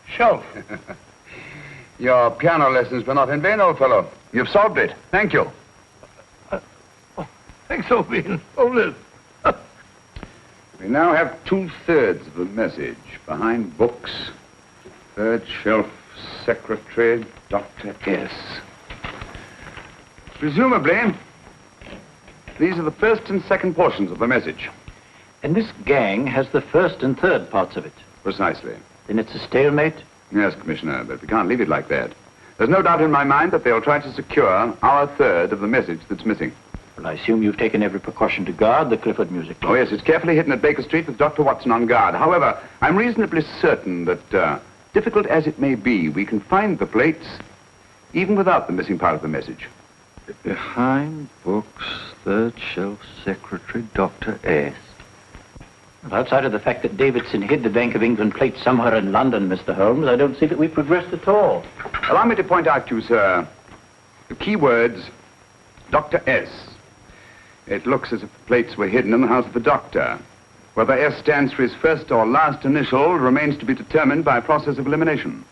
Shelf. Your piano lessons were not in vain, old fellow. You've solved it. Thank you. Thanks, old bean. Oh, Liz. We now have 2/3 of the message. Behind books, third shelf, secretary, Dr. S. Presumably, these are the first and second portions of the message. And this gang has the first and third parts of it. Precisely. Then it's a stalemate? Yes, Commissioner, but we can't leave it like that. There's no doubt in my mind that they'll try to secure our third of the message that's missing. Well, I assume you've taken every precaution to guard the Clifford music box. Oh, yes, it's carefully hidden at Baker Street with Dr. Watson on guard. However, I'm reasonably certain that, difficult as it may be, we can find the plates even without the missing part of the message. Behind books, third shelf, secretary, Dr. S. Well, outside of the fact that Davidson hid the Bank of England plate somewhere in London, Mr. Holmes, I don't see that we've progressed at all. Allow me to point out to you, sir, the key words, Dr. S. It looks as if the plates were hidden in the house of the doctor. Whether S stands for his first or last initial remains to be determined by a process of elimination.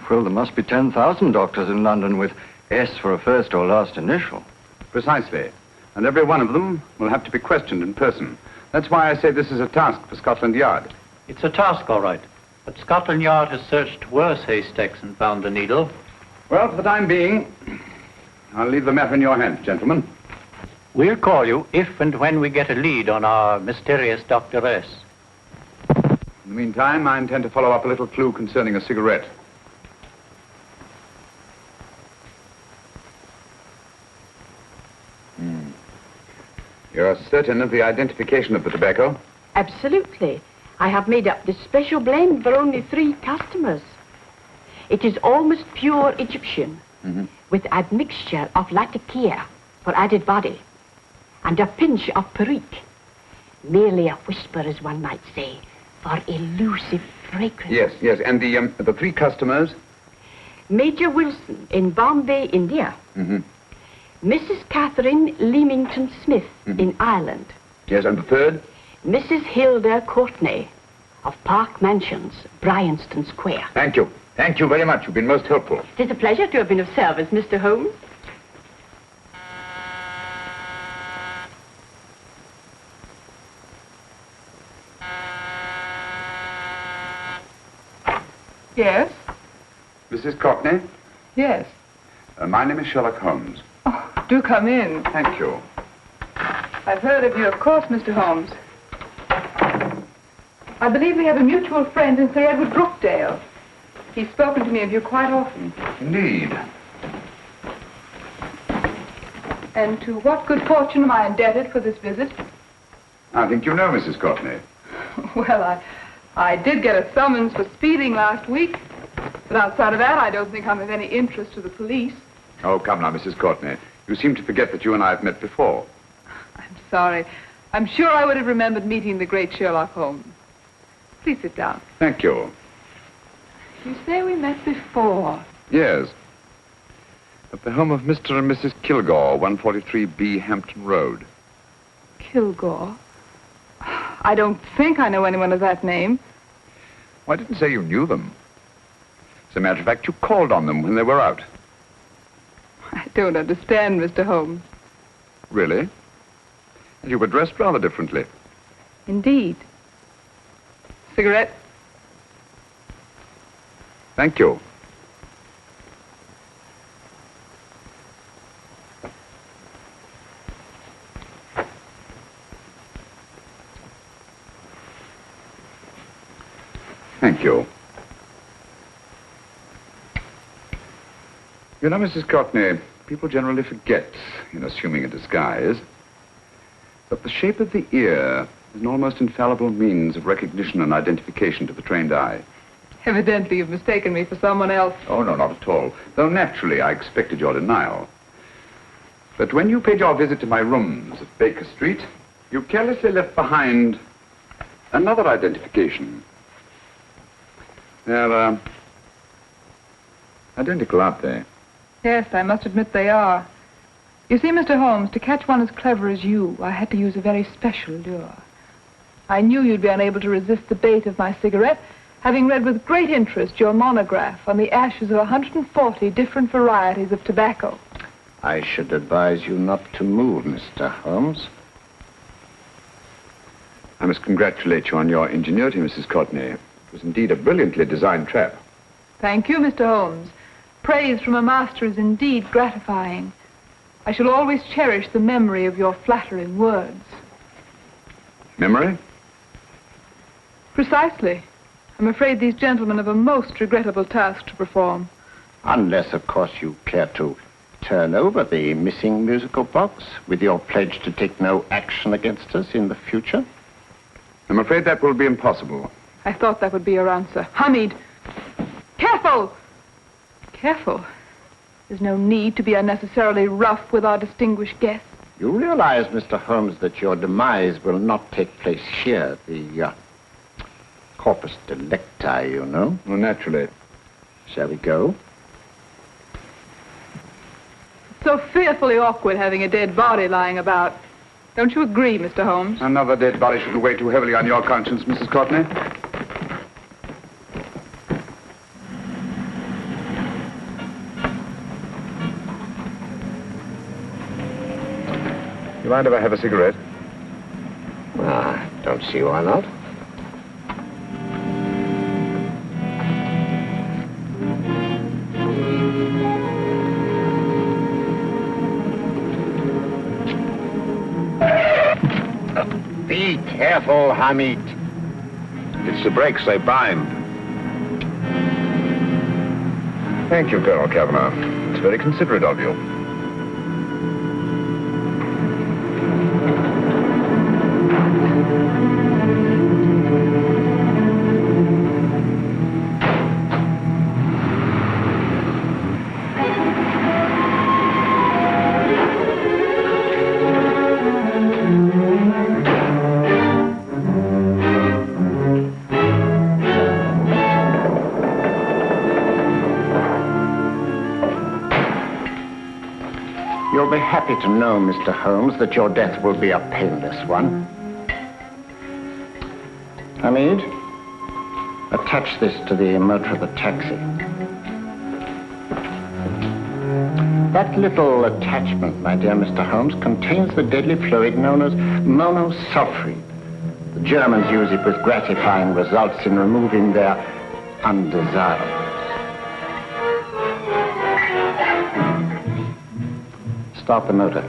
Well, there must be 10,000 doctors in London with S for a first or last initial. Precisely. And every one of them will have to be questioned in person. That's why I say this is a task for Scotland Yard. It's a task, all right. But Scotland Yard has searched worse haystacks and found the needle. Well, for the time being, I'll leave the matter in your hands, gentlemen. We'll call you if and when we get a lead on our mysterious Dr. S. In the meantime, I intend to follow up a little clue concerning a cigarette. You're certain of the identification of the tobacco? Absolutely. I have made up this special blend for only 3 customers. It is almost pure Egyptian, with admixture of latakia for added body, and a pinch of perique. Merely a whisper, as one might say, for elusive fragrance. Yes. And the 3 customers? Major Wilson in Bombay, India. Mrs. Catherine Leamington Smith in Ireland. Yes, and the 3rd? Mrs. Hilda Courtney of Park Mansions, Bryanston Square. Thank you. Thank you very much. You've been most helpful. It is a pleasure to have been of service, Mr. Holmes. Yes? Mrs. Courtney? Yes. My name is Sherlock Holmes. Oh, do come in. Thank you. I've heard of you, of course, Mr. Holmes. I believe we have a mutual friend in Sir Edward Brookdale. He's spoken to me of you quite often. Indeed. And to what good fortune am I indebted for this visit? I think you know Mrs. Courtney. Well, I did get a summons for speeding last week. But outside of that, I don't think I'm of any interest to the police. Oh, come now, Mrs. Courtney. You seem to forget that you and I have met before. I'm sorry. I'm sure I would have remembered meeting the great Sherlock Holmes. Please sit down. Thank you. You say we met before. Yes. At the home of Mr. and Mrs. Kilgore, 143B Hampton Road. Kilgore? I don't think I know anyone of that name. Well, I didn't say you knew them. As a matter of fact, you called on them when they were out. I don't understand, Mr. Holmes. Really? And you were dressed rather differently. Indeed. Cigarette? Thank you. Thank you. You know, Mrs. Courtney, people generally forget, in assuming a disguise, that the shape of the ear is an almost infallible means of recognition and identification to the trained eye. Evidently, you've mistaken me for someone else. Oh, no, not at all. Though naturally, I expected your denial. But when you paid your visit to my rooms at Baker Street, you carelessly left behind another identification. They're, identical, aren't they? Yes, I must admit they are. You see, Mr. Holmes, to catch one as clever as you, I had to use a very special lure. I knew you'd be unable to resist the bait of my cigarette, having read with great interest your monograph on the ashes of 140 different varieties of tobacco. I should advise you not to move, Mr. Holmes. I must congratulate you on your ingenuity, Mrs. Courtney. It was indeed a brilliantly designed trap. Thank you, Mr. Holmes. Praise from a master is indeed gratifying. I shall always cherish the memory of your flattering words. Memory? Precisely. I'm afraid these gentlemen have a most regrettable task to perform. Unless, of course, you care to turn over the missing musical box with your pledge to take no action against us in the future. I'm afraid that will be impossible. I thought that would be your answer. Hamid! Careful! Careful. There's no need to be unnecessarily rough with our distinguished guests. You realize, Mr. Holmes, that your demise will not take place here. The corpus delicti, you know. Well, naturally. Shall we go? It's so fearfully awkward having a dead body lying about. Don't you agree, Mr. Holmes? Another dead body shouldn't weigh too heavily on your conscience, Mrs. Courtney. You mind if I have a cigarette? Don't see why not. Be careful, Hamid. It's the brakes, they bind. Thank you, Colonel Kavanagh. It's very considerate of you. You'll be happy to know, Mr. Holmes, that your death will be a painless one. Hamid, attach this to the motor of the taxi. That little attachment, my dear Mr. Holmes, contains the deadly fluid known as monosulfide. The Germans use it with gratifying results in removing their undesirables. Start the motor.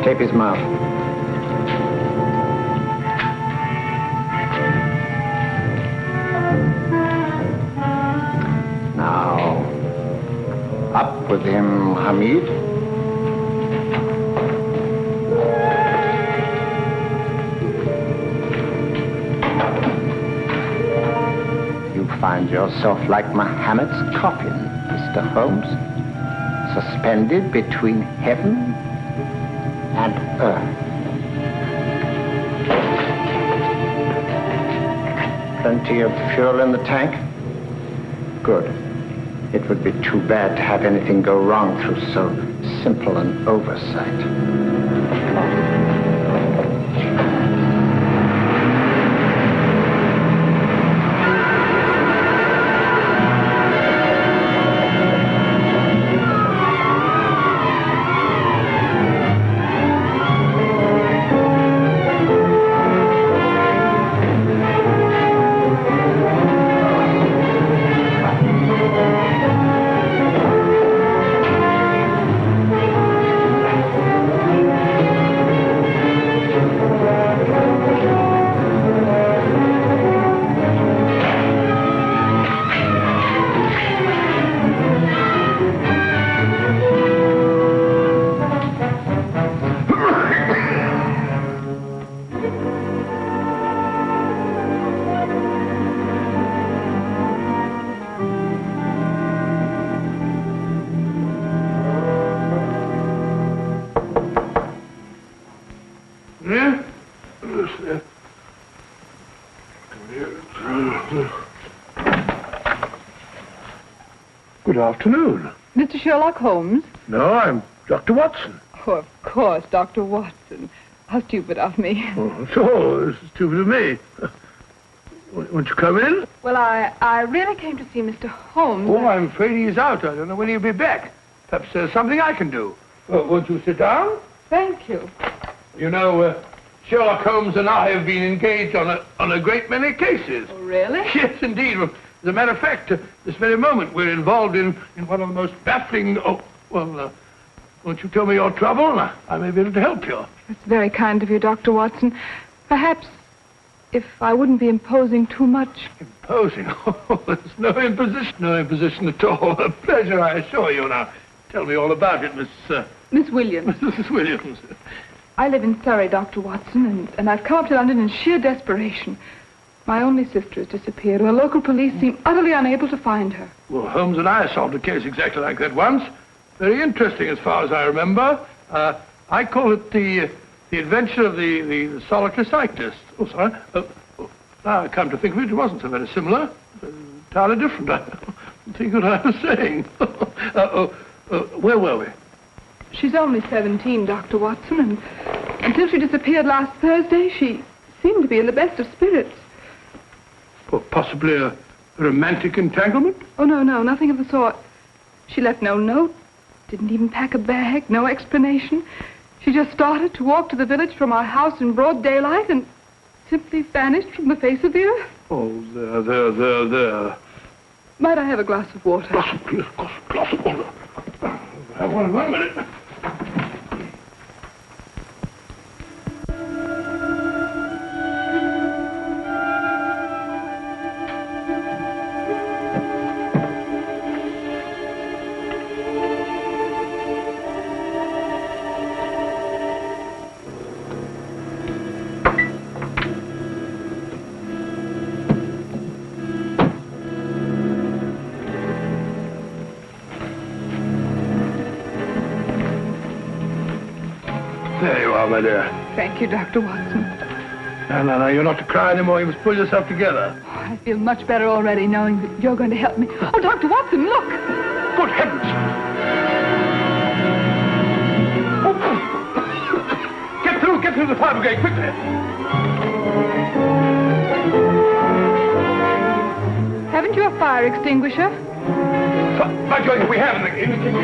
Tape his mouth. Up with him, Hamid. You find yourself like Muhammad's coffin, Mr. Holmes, suspended between heaven and earth. Plenty of fuel in the tank? Good. It would be too bad to have anything go wrong through so simple an oversight. Good afternoon. Mr. Sherlock Holmes? No, I'm Dr. Watson. Oh, of course, Dr. Watson. How stupid of me. Oh, so stupid of me. Won't you come in? Well, I really came to see Mr. Holmes. Oh, I'm afraid he's out. I don't know when he'll be back. Perhaps there's something I can do. Won't you sit down? Thank you. You know, Sherlock Holmes and I have been engaged on a great many cases. Oh, really? Yes, indeed. As a matter of fact, this very moment, we're involved in one of the most baffling... Oh, well, won't you tell me your trouble? I may be able to help you. That's very kind of you, Dr. Watson. Perhaps if I wouldn't be imposing too much. Imposing? Oh, there's no imposition at all. A pleasure, I assure you. Now, tell me all about it, Miss Williams. Mrs. Williams. I live in Surrey, Dr. Watson, and I've come up to London in sheer desperation. My only sister has disappeared, and the local police seem utterly unable to find her. Well, Holmes and I solved a case exactly like that once. Very interesting as far as I remember. I call it the adventure of the solitary cyclist. Oh, sorry. Now I come to think of it, it wasn't so very similar. Entirely different. I don't think what I was saying. Where were we? She's only 17, Dr. Watson, and until she disappeared last Thursday, she seemed to be in the best of spirits. Well, possibly a romantic entanglement? Oh, no, nothing of the sort. She left no note, didn't even pack a bag, no explanation. She just started to walk to the village from our house in broad daylight and simply vanished from the face of the earth. Oh, there. Might I have a glass of water? Glass of water. Have one in 1 minute. There you are, my dear. Thank you, Dr. Watson. No, you're not to cry anymore. You must pull yourself together. Oh, I feel much better already knowing that you're going to help me. Oh, Dr. Watson, look! Good heavens! Get through the fire brigade, quickly! Haven't you a fire extinguisher? By Jove, we have in the kitchen.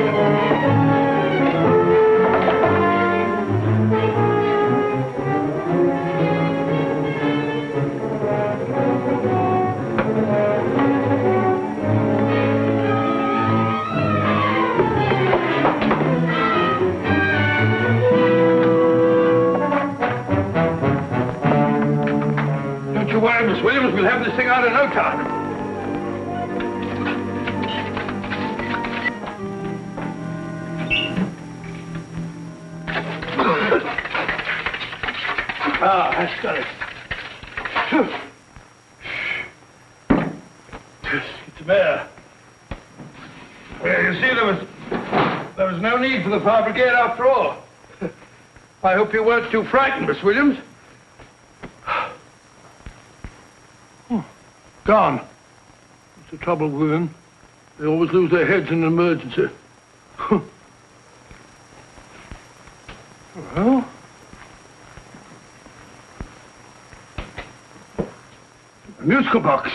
Don't you worry, Miss Williams. We'll have this thing out in no time. That's got it. It's a bear. Well, you see, there was no need for the fire brigade after all. I hope you weren't too frightened, Miss Williams. Gone. That's the trouble with women. They always lose their heads in an emergency. Well... a musical box.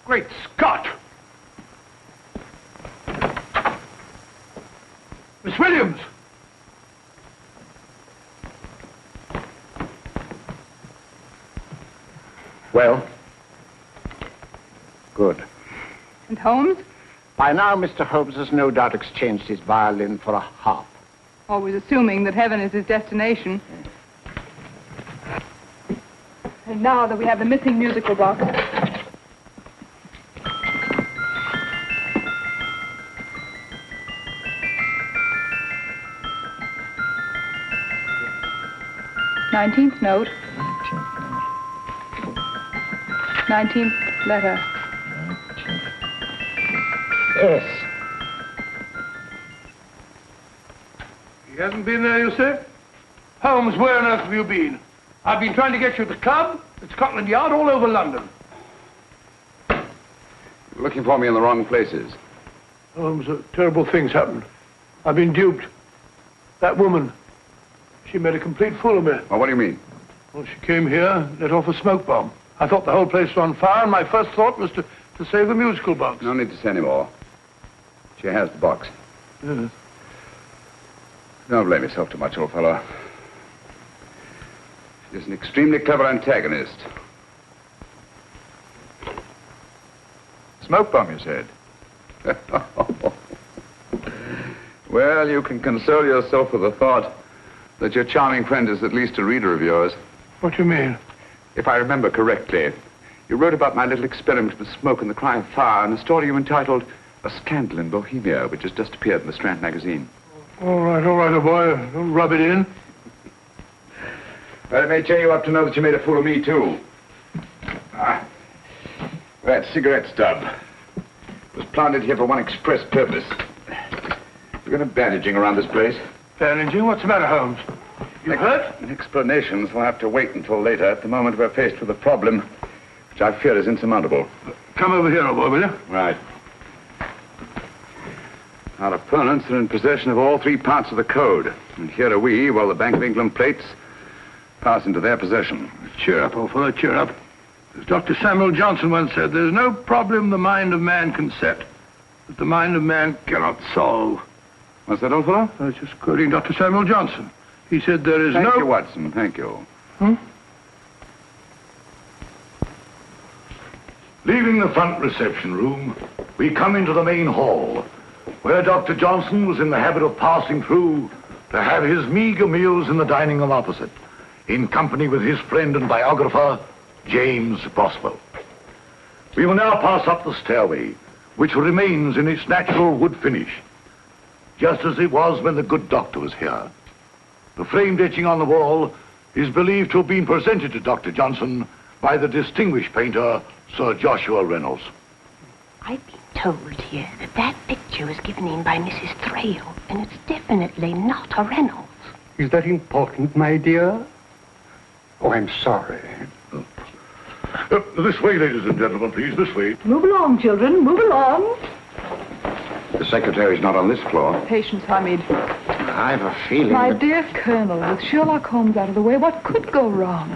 Great Scott! Miss Williams! Well? Good. And Holmes? By now, Mr. Holmes has no doubt exchanged his violin for a harp. Always assuming that heaven is his destination. And now that we have the missing musical box. Nineteenth note. 19th letter. Yes. He hasn't been there, you say? Holmes, where on earth have you been? I've been trying to get you at the club, at Scotland Yard, all over London. You're looking for me in the wrong places. Holmes, terrible things happened. I've been duped. That woman, she made a complete fool of me. Well, what do you mean? Well, she came here, let off a smoke bomb. I thought the whole place was on fire, and my first thought was to save the musical box. No need to say any more. She has the box. Yes. Don't blame yourself too much, old fellow. She's an extremely clever antagonist. Smoke bomb, you said? Well, you can console yourself with the thought that your charming friend is at least a reader of yours. What do you mean? If I remember correctly, you wrote about my little experiment with smoke and the cry of fire in a story you entitled A Scandal in Bohemia, which has just appeared in the Strand magazine. All right, old boy. Don't rub it in. But it may cheer you up to know that you made a fool of me, too. That cigarette stub was planted here for one express purpose. We're going to bandaging around this place. Bandaging? What's the matter, Holmes? You hurt? Explanations will have to wait until later. At the moment, we're faced with a problem which I fear is insurmountable. Come over here, old boy, will you? Right. Our opponents are in possession of all 3 parts of the code. And here are we, while the Bank of England plates pass into their possession. Cheer up, old fellow, cheer up. As Dr. Samuel Johnson once said, there's no problem the mind of man can set that the mind of man cannot solve. What's that, old fellow? I was just quoting Dr. Samuel Johnson. He said there is Thank you, Watson. Thank you. Leaving the front reception room, we come into the main hall, where Dr. Johnson was in the habit of passing through to have his meager meals in the dining room opposite, in company with his friend and biographer, James Boswell. We will now pass up the stairway, which remains in its natural wood finish, just as it was when the good doctor was here. The framed etching on the wall is believed to have been presented to Dr. Johnson by the distinguished painter, Sir Joshua Reynolds. I've been told here that that picture was given in by Mrs. Thrale, and it's definitely not a Reynolds. Is that important, my dear? Oh, I'm sorry. This way, ladies and gentlemen, please, this way. Move along, children, move along. The secretary's not on this floor. Patience, Hamid. I've a feeling My that... dear Colonel, with Sherlock Holmes out of the way, what could go wrong?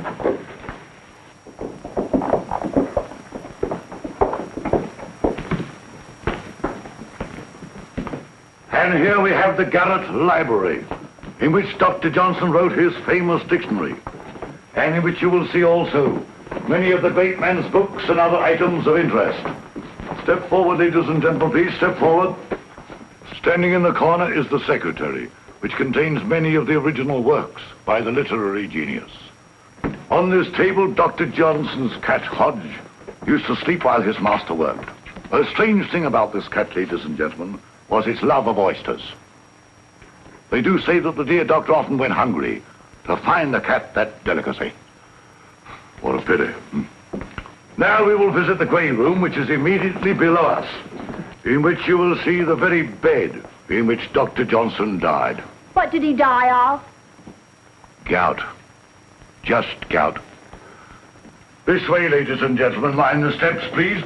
And here we have the Garrett Library, in which Dr. Johnson wrote his famous dictionary, and in which you will see also many of the great man's books and other items of interest. Step forward, ladies and gentlemen, please, step forward. Standing in the corner is the secretary, which contains many of the original works by the literary genius. On this table, Dr. Johnson's cat, Hodge, used to sleep while his master worked. A strange thing about this cat, ladies and gentlemen, was its love of oysters. They do say that the dear doctor often went hungry to find the cat that delicacy. What a pity. Now we will visit the grey room, which is immediately below us, in which you will see the very bed in which Dr. Johnson died. What did he die of? Gout. Just gout. This way, ladies and gentlemen. Mind the steps, please.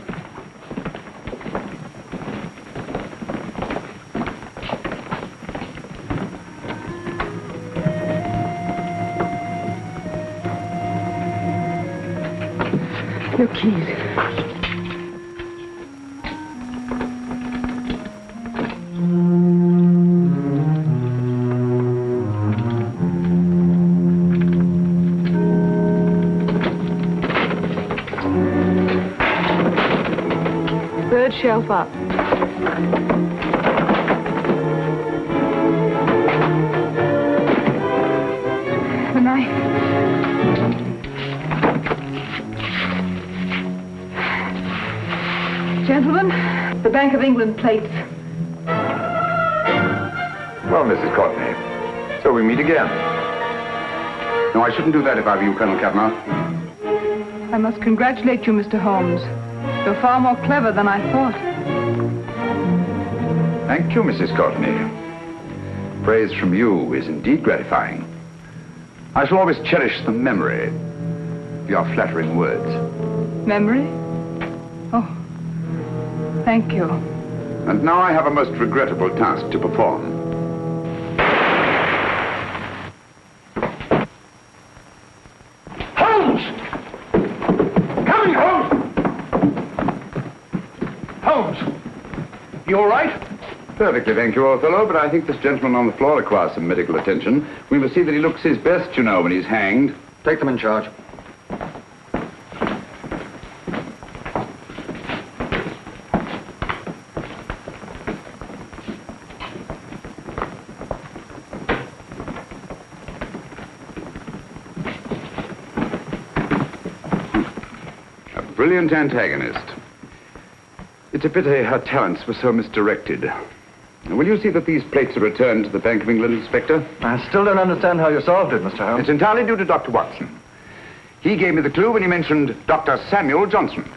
Your keys. Third shelf up. The knife. Gentlemen, the Bank of England plates. Well, Mrs. Courtney, so we meet again. No, I shouldn't do that if I were you, Colonel Cavanaugh. I must congratulate you, Mr. Holmes. You're far more clever than I thought. Thank you, Mrs. Courtney. Praise from you is indeed gratifying. I shall always cherish the memory of your flattering words. Memory? Oh, thank you. And now I have a most regrettable task to perform. Holmes! Coming, Holmes! Holmes! You all right? Perfectly, thank you, old fellow, but I think this gentleman on the floor requires some medical attention. We must see that he looks his best, you know, when he's hanged. Take them in charge. A brilliant antagonist. It's a pity her talents were so misdirected. Will you see that these plates are returned to the Bank of England, Inspector? I still don't understand how you solved it, Mr. Holmes. It's entirely due to Dr. Watson. He gave me the clue when he mentioned Dr. Samuel Johnson.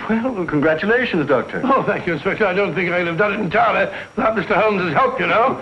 Well, congratulations, Doctor. Oh, thank you, Inspector. I don't think I'd have done it entirely without Mr. Holmes' help, you know.